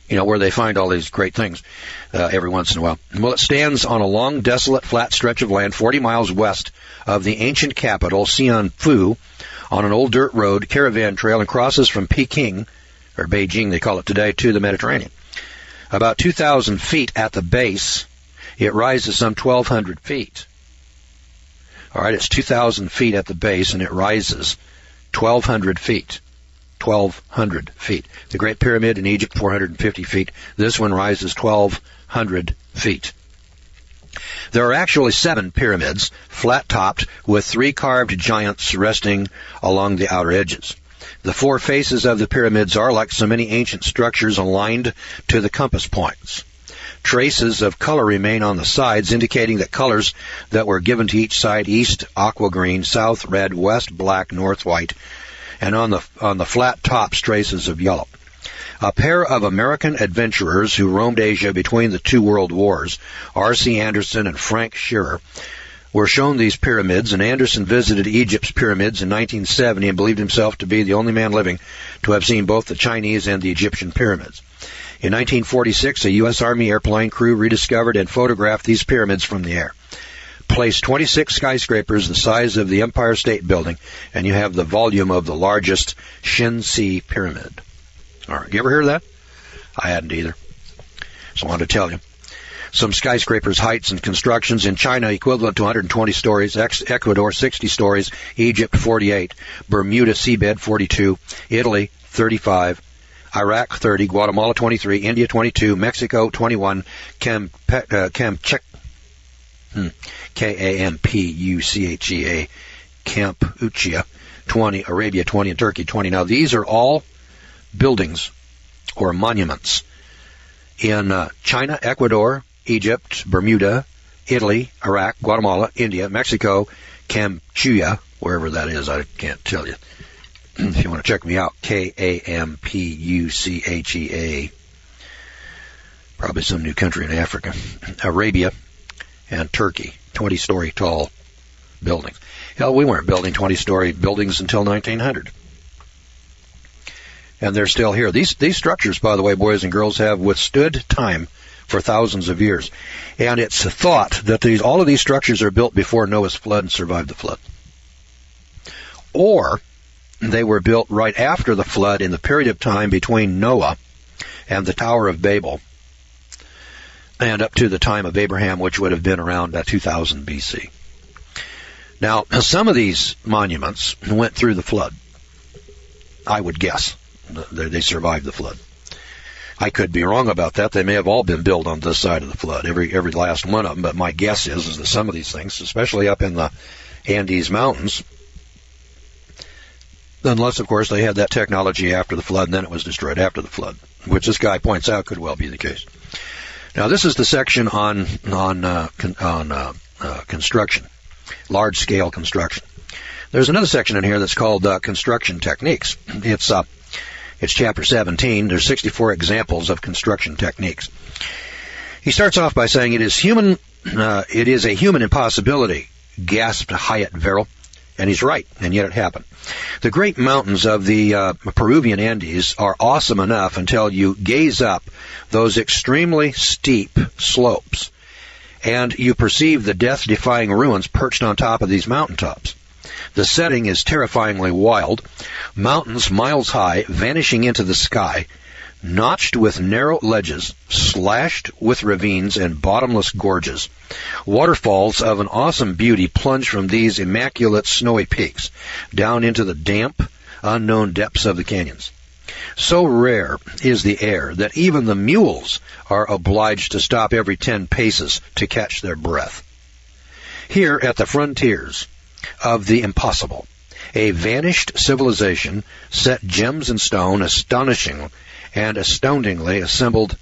[SPEAKER 10] Where they find all these great things every once in a while. Well, it stands on a long, desolate, flat stretch of land 40 miles west of the ancient capital, Xianfu, on an old dirt road, caravan trail, and crosses from Peking, or Beijing they call it today, to the Mediterranean. About 2,000 feet at the base, it rises some 1,200 feet. All right, it's 2,000 feet at the base, and it rises 1,200 feet. 1,200 feet. The Great Pyramid in Egypt, 450 feet. This one rises 1,200 feet. There are actually 7 pyramids, flat-topped, with 3 carved giants resting along the outer edges. The 4 faces of the pyramids are, like so many ancient structures, aligned to the compass points. Traces of color remain on the sides, indicating that colors that were given to each side: east, aqua green; south, red; west, black; north, white; and on the flat tops, traces of yellow. A pair of American adventurers who roamed Asia between the 2 world wars, R.C. Anderson and Frank Shearer, were shown these pyramids, and Anderson visited Egypt's pyramids in 1970 and believed himself to be the only man living to have seen both the Chinese and the Egyptian pyramids. In 1946, a U.S. Army airplane crew rediscovered and photographed these pyramids from the air. Place 26 skyscrapers the size of the Empire State Building, and you have the volume of the largest Shinsi pyramid. All right, you ever hear of that? I hadn't either. So I wanted to tell you. Some skyscrapers, heights, and constructions in China equivalent to 120 stories, Ecuador 60 stories, Egypt 48, Bermuda seabed 42, Italy 35, Iraq 30, Guatemala 23, India 22, Mexico 21, Kampuchea, Kampuchea 20, Arabia 20, and Turkey 20. Now these are all buildings or monuments in China, Ecuador, Egypt, Bermuda, Italy, Iraq, Guatemala, India, Mexico, Kampuchea, wherever that is, I can't tell you. If you want to check me out, Kampuchea, probably some new country in Africa, Arabia, and Turkey, 20-story tall buildings. Hell, we weren't building 20-story buildings until 1900. And they're still here. These structures, by the way, boys and girls, have withstood time for thousands of years. And it's thought that all of these structures are built before Noah's flood and survived the flood. Or they were built right after the flood in the period of time between Noah and the Tower of Babel and up to the time of Abraham, which would have been around 2000 BC. Now, some of these monuments went through the flood, I would guess. They survived the flood. I could be wrong about that. They may have all been built on this side of the flood, every last one of them. But my guess is that some of these things, especially up in the Andes Mountains, unless, of course, they had that technology after the flood and then it was destroyed after the flood, which this guy points out could well be the case. Now, this is the section on construction, large-scale construction. There's another section in here that's called construction techniques. It's chapter 17. There's 64 examples of construction techniques. He starts off by saying, it is a human impossibility, gasped Hyatt Verrill. And he's right, and yet it happened. The great mountains of the Peruvian Andes are awesome enough until you gaze up those extremely steep slopes, and you perceive the death-defying ruins perched on top of these mountaintops. The setting is terrifyingly wild, mountains miles high, vanishing into the sky, notched with narrow ledges, slashed with ravines and bottomless gorges. Waterfalls of an awesome beauty plunge from these immaculate snowy peaks down into the damp, unknown depths of the canyons. So rare is the air that even the mules are obliged to stop every 10 paces to catch their breath. Here at the frontiers of the impossible, a vanished civilization set gems in stone, astonishing and astoundingly assembled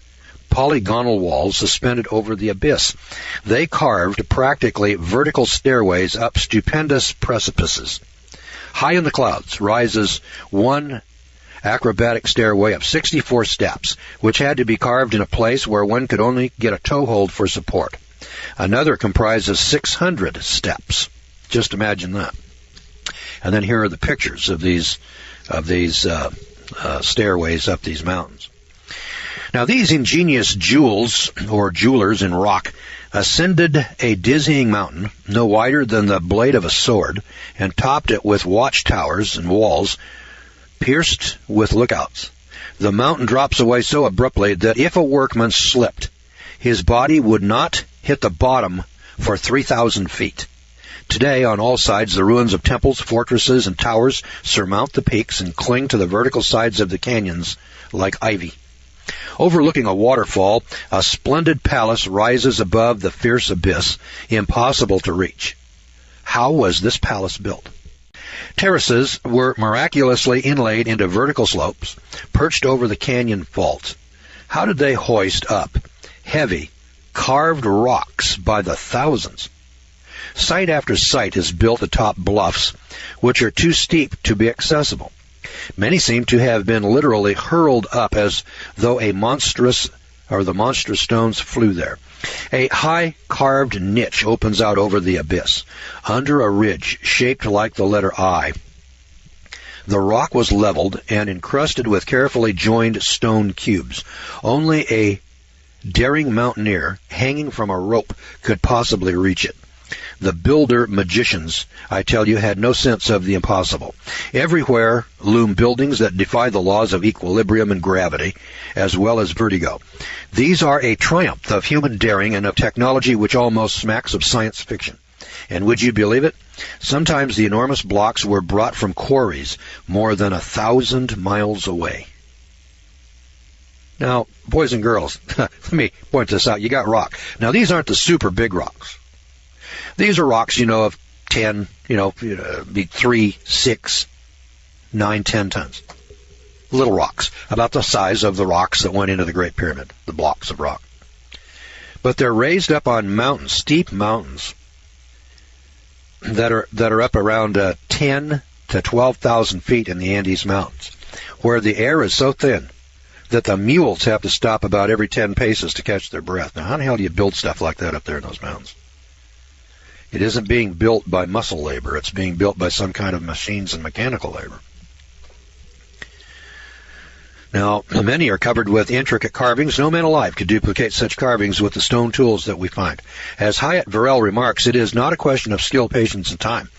[SPEAKER 10] polygonal walls suspended over the abyss. They carved practically vertical stairways up stupendous precipices. High in the clouds rises one acrobatic stairway of 64 steps, which had to be carved in a place where one could only get a toehold for support. Another comprises 600 steps. Just imagine that. And then here are the pictures of these stairways up these mountains. Now, these ingenious jewels, or jewelers in rock, ascended a dizzying mountain no wider than the blade of a sword, and topped it with watchtowers and walls pierced with lookouts. The mountain drops away so abruptly that if a workman slipped, his body would not hit the bottom for 3,000 feet. Today, on all sides, the ruins of temples, fortresses, and towers surmount the peaks and cling to the vertical sides of the canyons like ivy. Overlooking a waterfall, a splendid palace rises above the fierce abyss, impossible to reach. How was this palace built? Terraces were miraculously inlaid into vertical slopes, perched over the canyon faults. How did they hoist up heavy, carved rocks by the thousands? Site after site is built atop bluffs, which are too steep to be accessible. Many seem to have been literally hurled up as though the monstrous stones flew there. A high carved niche opens out over the abyss, under a ridge shaped like the letter I. The rock was leveled and encrusted with carefully joined stone cubes. Only a daring mountaineer hanging from a rope could possibly reach it. The builder magicians, I tell you, had no sense of the impossible. Everywhere loom buildings that defy the laws of equilibrium and gravity, as well as vertigo. These are a triumph of human daring and of technology which almost smacks of science fiction. And would you believe it? Sometimes the enormous blocks were brought from quarries more than 1,000 miles away. Now, boys and girls, let me point this out. You got rock. Now, these aren't the super big rocks. These are rocks, of 10, 3, 6, 9, 10 tons. Little rocks, about the size of the rocks that went into the Great Pyramid, the blocks of rock. But they're raised up on mountains, steep mountains, that are up around 10 to 12,000 feet in the Andes Mountains, where the air is so thin that the mules have to stop about every 10 paces to catch their breath. Now, how in the hell do you build stuff like that up there in those mountains? It isn't being built by muscle labor. It's being built by some kind of machines and mechanical labor. Now, many are covered with intricate carvings. No man alive could duplicate such carvings with the stone tools that we find. As Hyatt Verrell remarks, it is not a question of skill, patience, and time.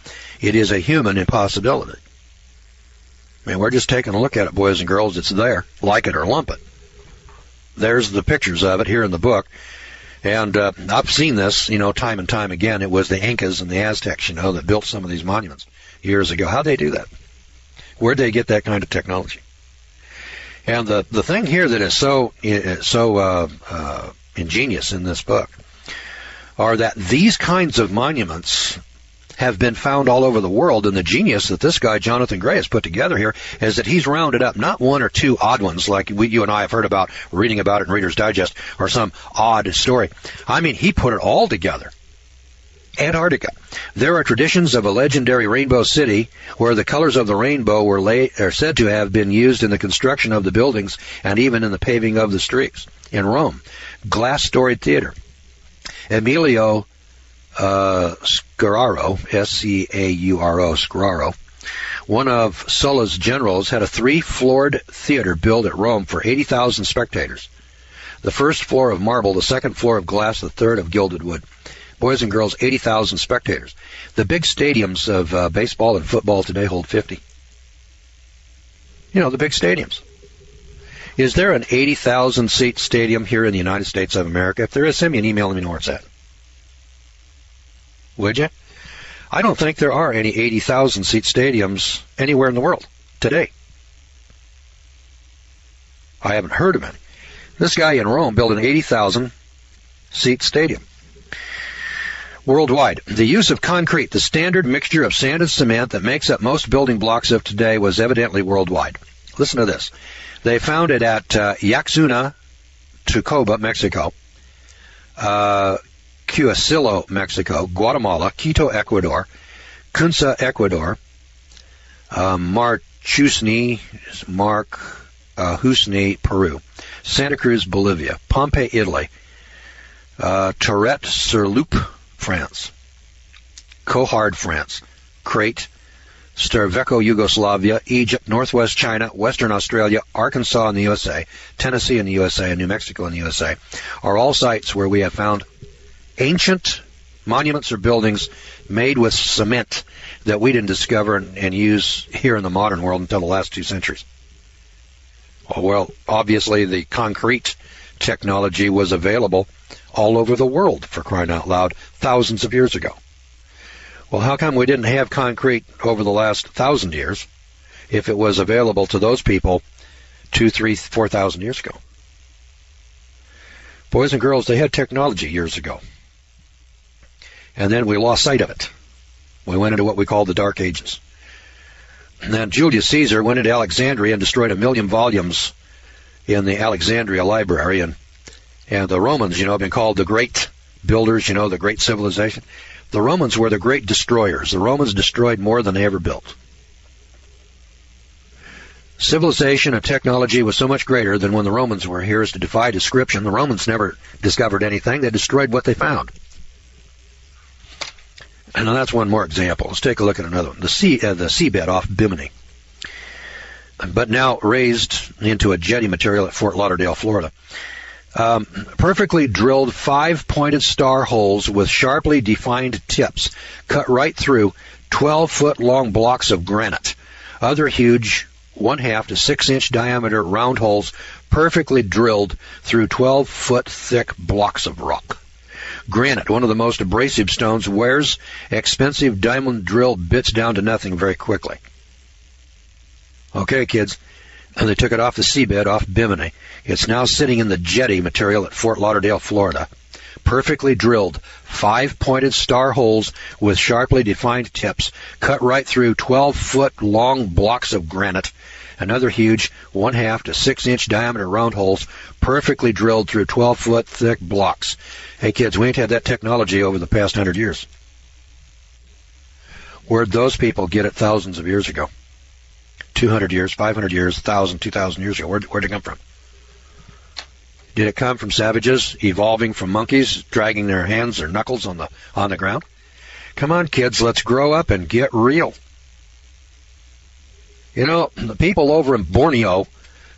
[SPEAKER 10] It is a human impossibility. I mean, we're just taking a look at it, boys and girls. It's there. Like it or lump it. There's the pictures of it here in the book. And I've seen this, time and time again. It was the Incas and the Aztecs, that built some of these monuments years ago. How'd they do that? Where'd they get that kind of technology? And the thing here that is so ingenious in this book are that these kinds of monuments have been found all over the world, and the genius that this guy, Jonathan Gray, has put together here is that he's rounded up not one or two odd ones like you and I have heard about, reading about it in Reader's Digest, or some odd story. I mean, he put it all together. Antarctica. There are traditions of a legendary rainbow city where the colors of the rainbow are said to have been used in the construction of the buildings and even in the paving of the streets. In Rome, glass-storied theater. Emilio Scararo, S-C-A-U-R-O, Scararo, one of Sulla's generals, had a 3-floored theater built at Rome for 80,000 spectators. The first floor of marble, the second floor of glass, the third of gilded wood. Boys and girls, 80,000 spectators. The big stadiums of baseball and football today hold 50. The big stadiums. Is there an 80,000-seat stadium here in the United States of America? If there is, send me an email and let me know where it's at. Would you? I don't think there are any 80,000-seat stadiums anywhere in the world today. I haven't heard of any. This guy in Rome built an 80,000-seat stadium. Worldwide, the use of concrete, the standard mixture of sand and cement that makes up most building blocks of today, was evidently worldwide. Listen to this. They found it at Yaxuna, Tucoba, Mexico, Cuauhcillo, Mexico, Guatemala, Quito, Ecuador, Cunza, Ecuador, Marchusni, Peru, Santa Cruz, Bolivia, Pompeii, Italy, Tourette-sur-Loup, France, Cohard, France, Crete, Sterveco, Yugoslavia, Egypt, Northwest China, Western Australia, Arkansas in the USA, Tennessee in the USA, and New Mexico in the USA are all sites where we have found ancient monuments or buildings made with cement that we didn't discover and use here in the modern world until the last 2 centuries. Well, obviously the concrete technology was available all over the world, for crying out loud, thousands of years ago. Well, how come we didn't have concrete over the last 1,000 years if it was available to those people 2,000, 3,000, 4,000 years ago? Boys and girls, they had technology years ago. And then we lost sight of it. We went into what we call the Dark Ages. And then Julius Caesar went into Alexandria and destroyed 1 million volumes in the Alexandria Library. And the Romans, have been called the great builders, the great civilization. The Romans were the great destroyers. The Romans destroyed more than they ever built. Civilization and technology was so much greater than when the Romans were here as to defy description. The Romans never discovered anything. They destroyed what they found. And that's one more example. Let's take a look at another one. The seabed off Bimini, but now raised into a jetty material at Fort Lauderdale, Florida. Perfectly drilled 5-pointed star holes with sharply defined tips cut right through 12-foot-long blocks of granite. Other huge 1/2 to 6-inch diameter round holes perfectly drilled through 12-foot thick blocks of rock. Granite, one of the most abrasive stones, wears expensive diamond drill bits down to nothing very quickly. Okay, kids. And they took it off the seabed off Bimini. It's now sitting in the jetty material at Fort Lauderdale, Florida. Perfectly drilled, 5-pointed star holes with sharply defined tips, cut right through 12-foot-long blocks of granite. Another huge 1/2 to 6-inch diameter round holes, perfectly drilled through 12-foot thick blocks. Hey, kids, we ain't had that technology over the past 100 years. Where'd those people get it thousands of years ago? 200 years, 500 years, 1,000, 2,000 years ago. Where'd it come from? Did it come from savages evolving from monkeys, dragging their hands or knuckles on the ground? Come on, kids, let's grow up and get real. You know, the people over in Borneo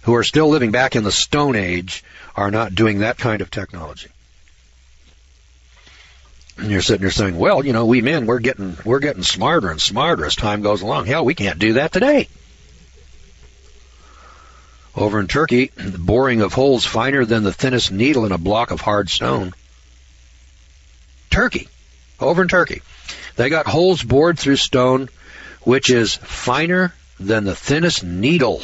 [SPEAKER 10] who are still living back in the Stone Age are not doing that kind of technology. And you're sitting there saying, well, you know, we men, we're getting smarter and smarter as time goes along. Hell, we can't do that today. Over in Turkey, the boring of holes finer than the thinnest needle in a block of hard stone. Turkey. Over in Turkey. They got holes bored through stone which is finer than the thinnest needle.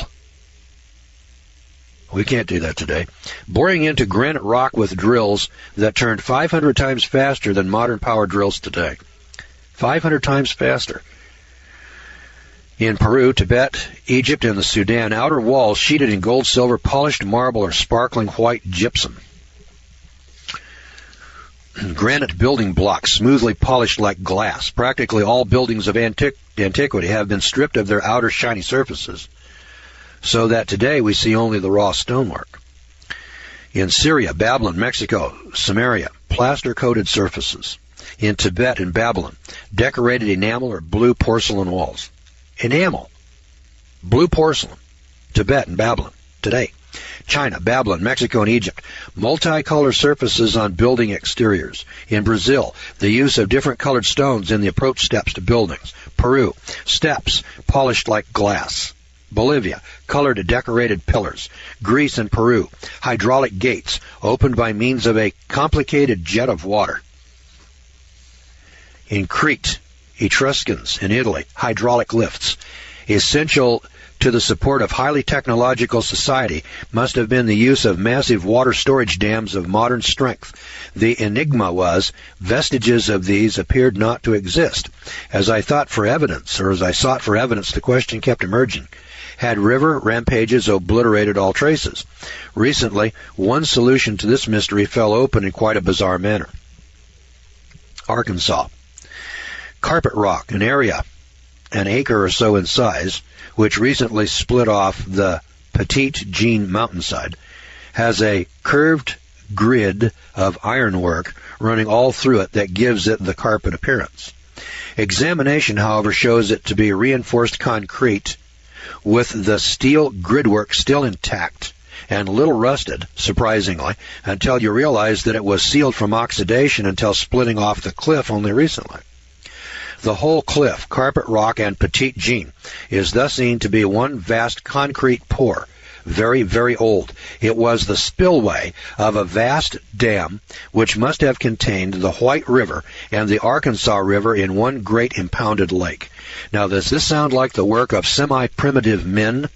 [SPEAKER 10] We can't do that today. Boring into granite rock with drills that turned 500 times faster than modern power drills today. 500 times faster. In Peru, Tibet, Egypt, and the Sudan, outer walls sheeted in gold, silver, polished marble, or sparkling white gypsum. Granite building blocks, smoothly polished like glass. Practically all buildings of antiquity have been stripped of their outer shiny surfaces, so that today we see only the raw stonework. In Syria, Babylon, Mexico, Samaria, plaster-coated surfaces. In Tibet and Babylon, decorated enamel or blue porcelain walls. Enamel, blue porcelain, Tibet and Babylon, today. China, Babylon, Mexico, and Egypt, multicolored surfaces on building exteriors. In Brazil, the use of different colored stones in the approach steps to buildings. Peru, steps polished like glass. Bolivia, colored decorated pillars. Greece and Peru, hydraulic gates opened by means of a complicated jet of water. In Crete, Etruscans in Italy, hydraulic lifts. Essential to the support of highly technological society must have been the use of massive water storage dams of modern strength. The enigma was, vestiges of these appeared not to exist. As I sought for evidence, the question kept emerging. Had river rampages obliterated all traces? Recently, one solution to this mystery fell open in quite a bizarre manner. Arkansas. Carpet rock, an acre or so in size, which recently split off the Petite Jean mountainside, has a curved grid of ironwork running all through it that gives it the carpet appearance. Examination, however, shows it to be reinforced concrete with the steel gridwork still intact and little rusted, surprisingly, until you realize that it was sealed from oxidation until splitting off the cliff only recently. The whole cliff, Carpet Rock and Petite Jean, is thus seen to be one vast concrete pour, very, very old. It was the spillway of a vast dam which must have contained the White River and the Arkansas River in one great impounded lake. Now, does this sound like the work of semi-primitive men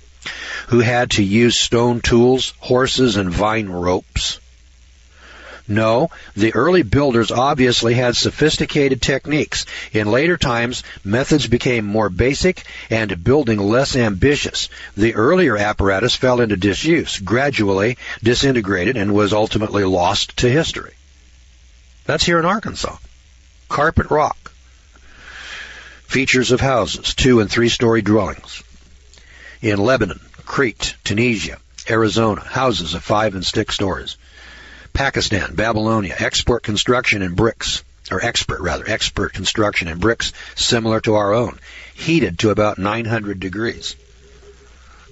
[SPEAKER 10] who had to use stone tools, horses, and vine ropes? No, the early builders obviously had sophisticated techniques. In later times, methods became more basic and building less ambitious. The earlier apparatus fell into disuse, gradually disintegrated, and was ultimately lost to history. That's here in Arkansas. Carpet rock. Features of houses, 2- and 3-story dwellings. In Lebanon, Crete, Tunisia, Arizona, houses of 5 and 6 stories. Pakistan, Babylonia, expert construction in bricks similar to our own, heated to about 900 degrees.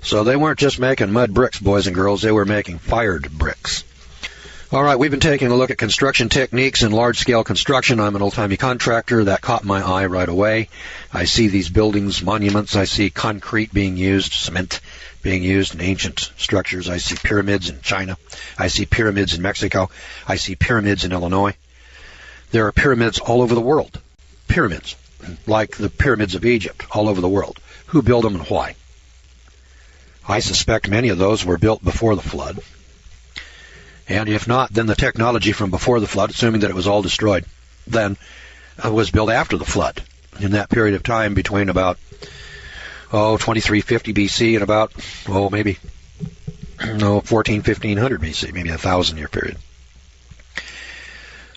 [SPEAKER 10] So they weren't just making mud bricks, boys and girls, they were making fired bricks. All right, we've been taking a look at construction techniques in large-scale construction. I'm an old-timey contractor. That caught my eye right away. I see these buildings, monuments. I see concrete being used, cement being used in ancient structures. I see pyramids in China. I see pyramids in Mexico. I see pyramids in Illinois. There are pyramids all over the world. Pyramids, like the pyramids of Egypt, all over the world. Who built them and why? I suspect many of those were built before the flood. And if not, then the technology from before the flood, assuming that it was all destroyed, then was built after the flood. In that period of time between about, 2350 BC and about, maybe, 1500 BC, maybe a 1,000-year period.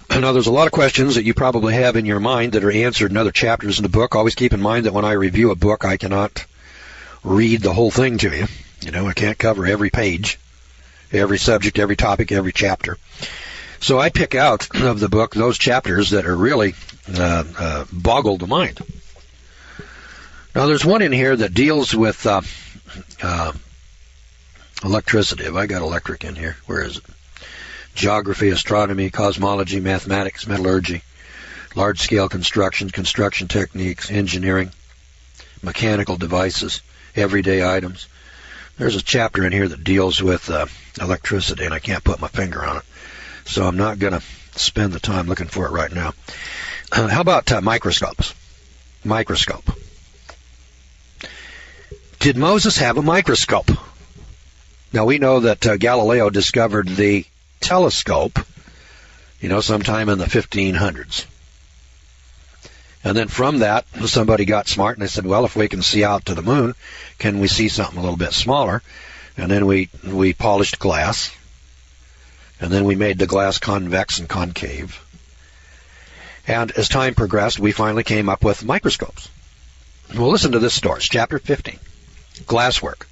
[SPEAKER 10] Now, there's a lot of questions that you probably have in your mind that are answered in other chapters in the book. Always keep in mind that when I review a book, I cannot read the whole thing to you. I can't cover every page, every subject, every topic, every chapter. So I pick out of the book those chapters that are really boggle the mind. Now, there's one in here that deals with electricity. Have I got electric in here? Where is it? Geography, astronomy, cosmology, mathematics, metallurgy, large-scale construction, construction techniques, engineering, mechanical devices, everyday items. There's a chapter in here that deals with electricity, and I can't put my finger on it. So I'm not going to spend the time looking for it right now. How about microscopes? Microscope. Did Moses have a microscope? Now, we know that Galileo discovered the telescope, sometime in the 1500s. And then from that, somebody got smart and they said, well, if we can see out to the moon, can we see something a little bit smaller? And then we polished glass. And then we made the glass convex and concave. And as time progressed, we finally came up with microscopes. Well, listen to this story. It's chapter 15. Glasswork.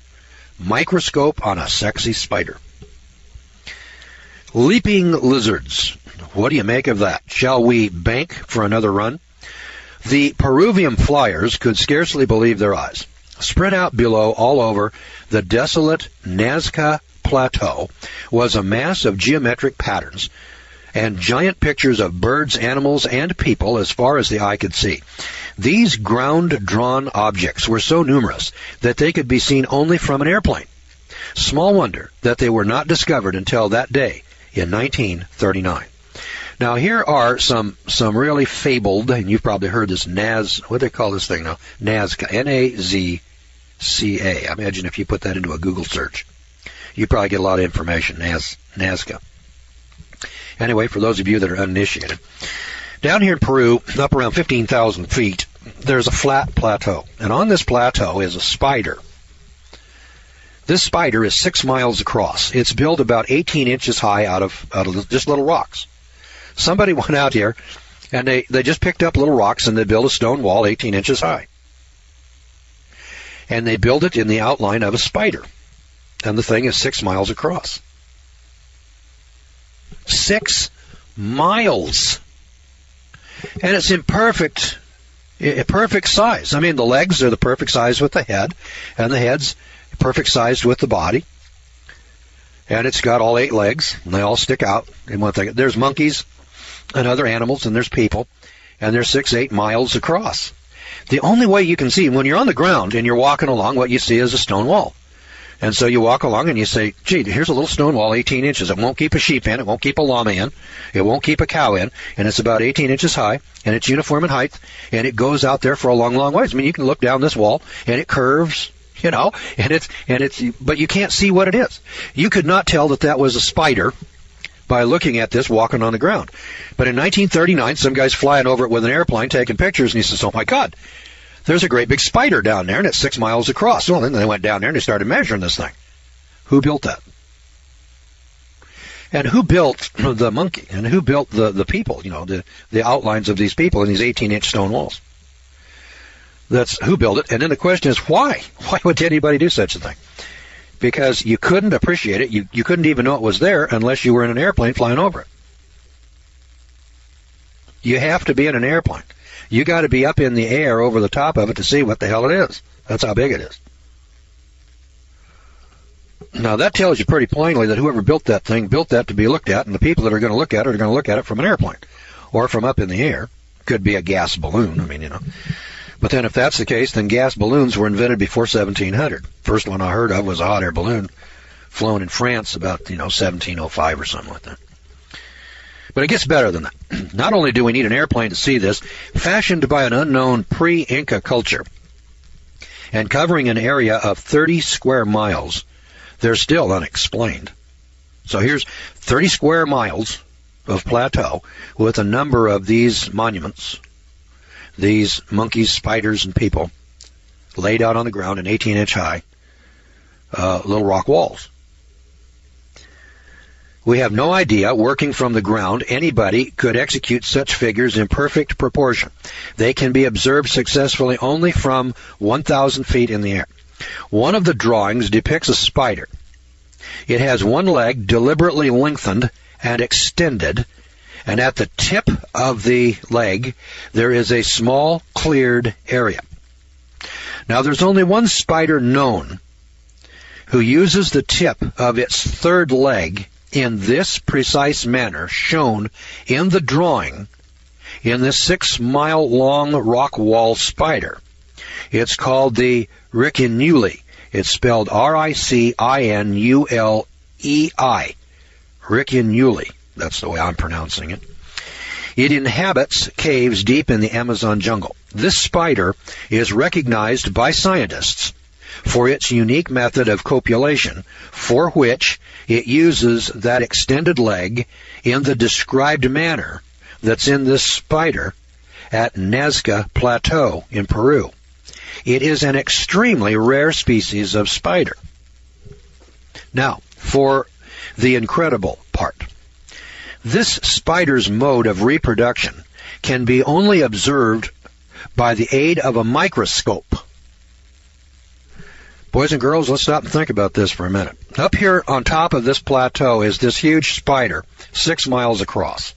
[SPEAKER 10] Microscope on a sexy spider. Leaping lizards. What do you make of that? Shall we bank for another run? The Peruvian flyers could scarcely believe their eyes. Spread out below all over the desolate Nazca Plateau was a mass of geometric patterns and giant pictures of birds, animals, and people as far as the eye could see. These ground-drawn objects were so numerous that they could be seen only from an airplane. Small wonder that they were not discovered until that day in 1939. Now, here are some really fabled, and you've probably heard this what do they call this thing now? Nazca, N-A-Z-C-A. I imagine if you put that into a Google search, you probably get a lot of information, Nazca. Anyway, for those of you that are uninitiated, down here in Peru, up around 15,000 feet, there's a flat plateau, and on this plateau is a spider. This spider is 6 miles across. It's built about 18 inches high out of just little rocks. Somebody went out here, and they just picked up little rocks, and they built a stone wall 18 inches high. And they built it in the outline of a spider. And the thing is 6 miles across. 6 miles! And it's in perfect size. I mean, the legs are the perfect size with the head, and the head's perfect sized with the body. And it's got all 8 legs, and they all stick out in one thing. There's monkeys and other animals, and there's people, and they're 6-8 miles across. The only way you can see, when you're on the ground and you're walking along, what you see is a stone wall. And so you walk along and you say, gee, here's a little stone wall, 18 inches. It won't keep a sheep in. It won't keep a llama in. It won't keep a cow in. And it's about 18 inches high, and it's uniform in height, and it goes out there for a long, long ways. I mean, you can look down this wall, and it curves, but you can't see what it is. You could not tell that was a spider by looking at this walking on the ground. But in 1939, some guy's flying over it with an airplane taking pictures, and he says, oh my God, there's a great big spider down there, and it's 6 miles across. Well, then they went down there and they started measuring this thing. Who built that? And who built the monkey? And who built the people, the outlines of these people in these 18-inch stone walls? That's who built it. And then the question is, why? Why would anybody do such a thing? Because you couldn't appreciate it. You couldn't even know it was there unless you were in an airplane flying over it. You have to be in an airplane. You got to be up in the air over the top of it to see what the hell it is. That's how big it is. Now that tells you pretty plainly that whoever built that thing built that to be looked at, and the people that are going to look at it are going to look at it from an airplane or from up in the air. Could be a gas balloon, But then if that's the case, then gas balloons were invented before 1700. First one I heard of was a hot air balloon flown in France about, 1705 or something like that. But it gets better than that. Not only do we need an airplane to see this, fashioned by an unknown pre-Inca culture, and covering an area of 30 square miles, they're still unexplained. So here's 30 square miles of plateau with a number of these monuments, these monkeys, spiders, and people laid out on the ground in 18-inch high little rock walls. We have no idea, working from the ground, anybody could execute such figures in perfect proportion. They can be observed successfully only from 1,000 feet in the air. One of the drawings depicts a spider. It has one leg deliberately lengthened and extended, and at the tip of the leg there is a small cleared area. Now there's only one spider known who uses the tip of its third leg in this precise manner shown in the drawing in this 6-mile-long rock wall spider. It's called the Riccinuli. It's spelled Riccinulei. Riccinuli. That's the way I'm pronouncing it. It inhabits caves deep in the Amazon jungle. This spider is recognized by scientists for its unique method of copulation, for which it uses that extended leg in the described manner that's in this spider at Nazca Plateau in Peru. It is an extremely rare species of spider. Now, for the incredible part. This spider's mode of reproduction can be only observed by the aid of a microscope. Boys and girls, let's stop and think about this for a minute. Up here on top of this plateau is this huge spider, 6 miles across.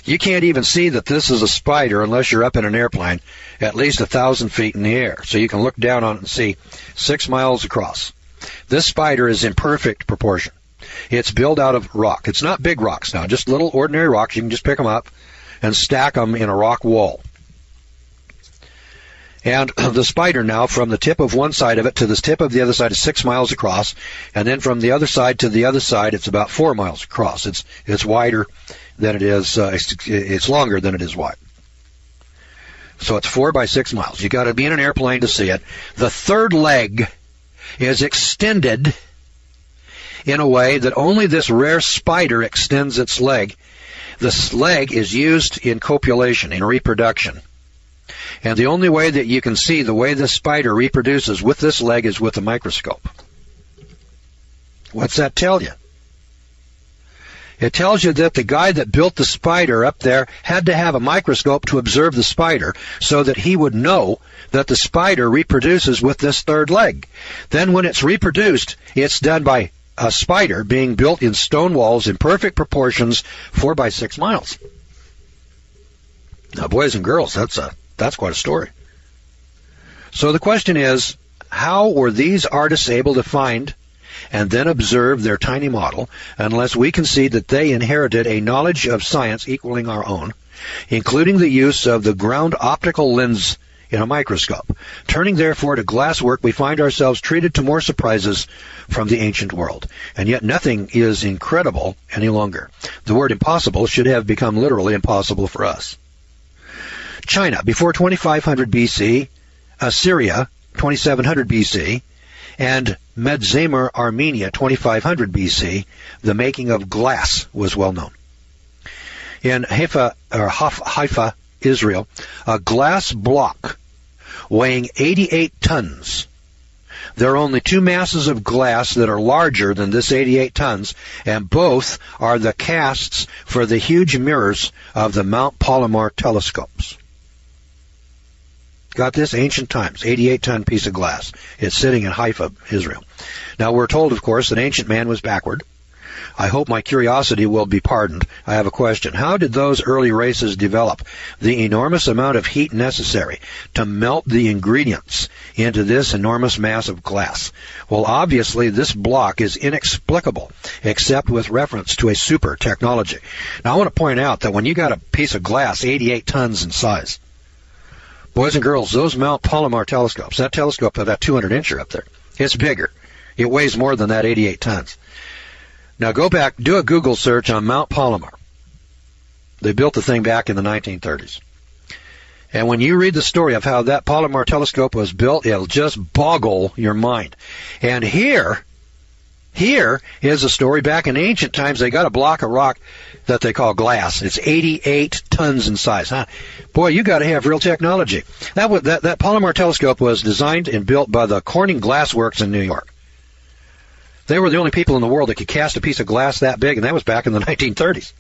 [SPEAKER 10] You can't even see that this is a spider unless you're up in an airplane at least 1,000 feet in the air. So you can look down on it and see 6 miles across. This spider is in perfect proportion. It's built out of rock. It's not big rocks now, just little ordinary rocks. You can just pick them up and stack them in a rock wall. And the spider now, from the tip of one side of it to the tip of the other side, is 6 miles across. And then from the other side to the other side, it's about 4 miles across. It's wider than it is, it's longer than it is wide. So it's 4 by 6 miles. You got to be in an airplane to see it. The third leg is extended in a way that only this rare spider extends its leg. This leg is used in copulation, in reproduction. And the only way that you can see the way this spider reproduces with this leg is with a microscope. What's that tell you? It tells you that the guy that built the spider up there had to have a microscope to observe the spider so that he would know that the spider reproduces with this third leg. Then when it's reproduced, it's done by a spider being built in stone walls in perfect proportions, 4 by 6 miles. Now, boys and girls, that's quite a story. So the question is, how were these artists able to find and then observe their tiny model unless we concede that they inherited a knowledge of science equaling our own, including the use of the ground optical lens in a microscope? Turning therefore to glasswork, we find ourselves treated to more surprises from the ancient world. And yet nothing is incredible any longer. The word impossible should have become literally impossible for us. China, before 2500 BC, Assyria, 2700 BC, and Medzamer, Armenia, 2500 BC, the making of glass was well known. In Haifa, Israel, a glass block weighing 88 tons. There are only 2 masses of glass that are larger than this 88 tons, and both are the casts for the huge mirrors of the Mount Palomar telescopes. Got this? Ancient times, 88-ton piece of glass. It's sitting in Haifa, Israel. Now, we're told, of course, that ancient man was backward, I hope my curiosity will be pardoned. I have a question. How did those early races develop the enormous amount of heat necessary to melt the ingredients into this enormous mass of glass? Well, obviously, this block is inexplicable, except with reference to a super technology. Now, I want to point out that when you got a piece of glass 88 tons in size, boys and girls, those Mount Palomar telescopes, that telescope, that 200-incher up there, it's bigger. It weighs more than that 88 tons. Now go back, do a Google search on Mount Palomar. They built the thing back in the 1930s. And when you read the story of how that Palomar telescope was built, it'll just boggle your mind. And here is a story back in ancient times. They got a block of rock that they call glass. It's 88 tons in size. Huh? Boy, you got to have real technology. That Palomar telescope was designed and built by the Corning Glass Works in New York. They were the only people in the world that could cast a piece of glass that big, and that was back in the 1930s.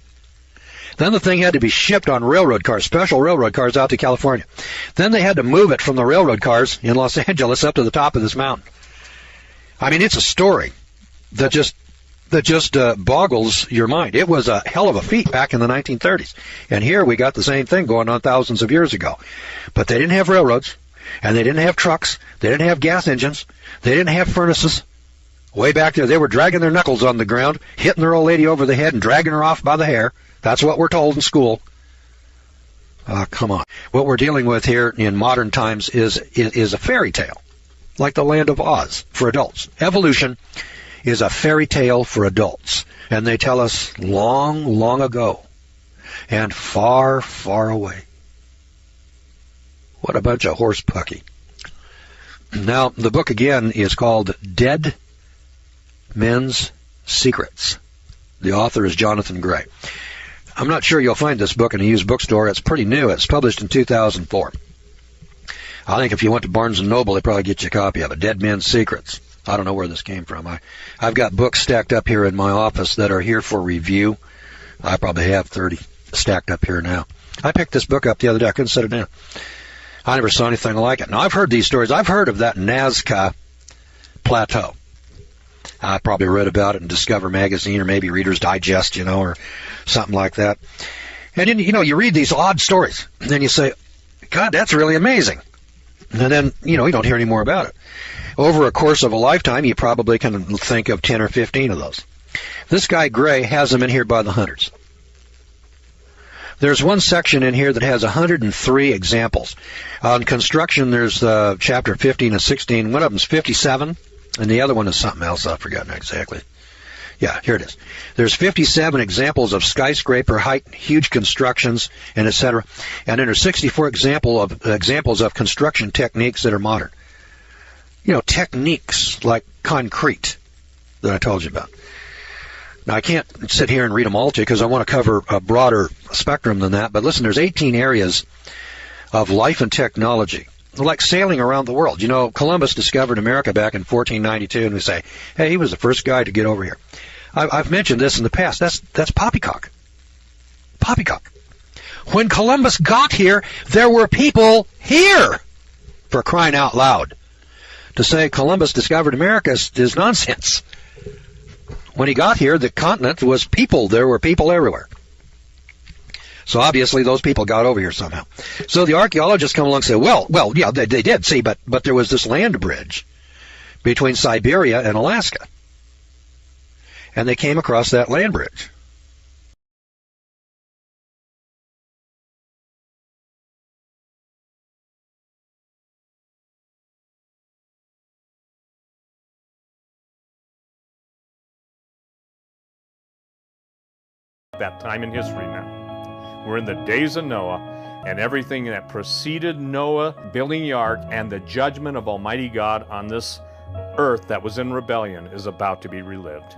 [SPEAKER 10] Then the thing had to be shipped on railroad cars, special railroad cars out to California. Then they had to move it from the railroad cars in Los Angeles up to the top of this mountain. I mean, it's a story that just boggles your mind. It was a hell of a feat back in the 1930s. And here we got the same thing going on thousands of years ago. But they didn't have railroads, and they didn't have trucks, they didn't have gas engines, they didn't have furnaces. Way back there, they were dragging their knuckles on the ground, hitting their old lady over the head and dragging her off by the hair. That's what we're told in school. Come on. What we're dealing with here in modern times is a fairy tale, like the Land of Oz for adults. Evolution is a fairy tale for adults, and they tell us long, long ago and far, far away. What a bunch of horse pucky. Now, the book again is called Dead Men's Secrets. The author is Jonathan Gray. I'm not sure you'll find this book in a used bookstore. It's pretty new. It's published in 2004. I think if you went to Barnes & Noble, they'd probably get you a copy of it. Dead Men's Secrets. I don't know where this came from. I've got books stacked up here in my office that are here for review. I probably have 30 stacked up here now. I picked this book up the other day. I couldn't set it down. I never saw anything like it. Now, I've heard these stories. I've heard of that Nazca Plateau. I probably read about it in Discover Magazine or maybe Reader's Digest, or something like that. And then, you read these odd stories, and then you say, God, that's really amazing. And then, you don't hear any more about it. Over a course of a lifetime, you probably can think of 10 or 15 of those. This guy, Gray, has them in here by the hundreds. There's one section in here that has 103 examples. On construction, there's chapter 15 and 16. One of them's 57. And the other one is something else. I've forgotten exactly. Yeah, here it is. There's 57 examples of skyscraper height, huge constructions, and etc. And then there's 64 examples of construction techniques that are modern. Techniques like concrete that I told you about. Now, I can't sit here and read them all to you because I want to cover a broader spectrum than that. But listen, there's 18 areas of life and technology, like sailing around the world. Columbus discovered America back in 1492, and we say, hey, he was the first guy to get over here. I've mentioned this in the past. That's poppycock. Poppycock. When Columbus got here, there were people here, for crying out loud. To say Columbus discovered America is nonsense. When he got here, the continent was people. There were people everywhere. So obviously those people got over here somehow. So the archaeologists come along and say, well, yeah, they did, see, but there was this land bridge between Siberia and Alaska. And they came across that land bridge.
[SPEAKER 11] That time in history now. We're in the days of Noah, and everything that preceded Noah building the ark and the judgment of Almighty God on this earth that was in rebellion is about to be relived.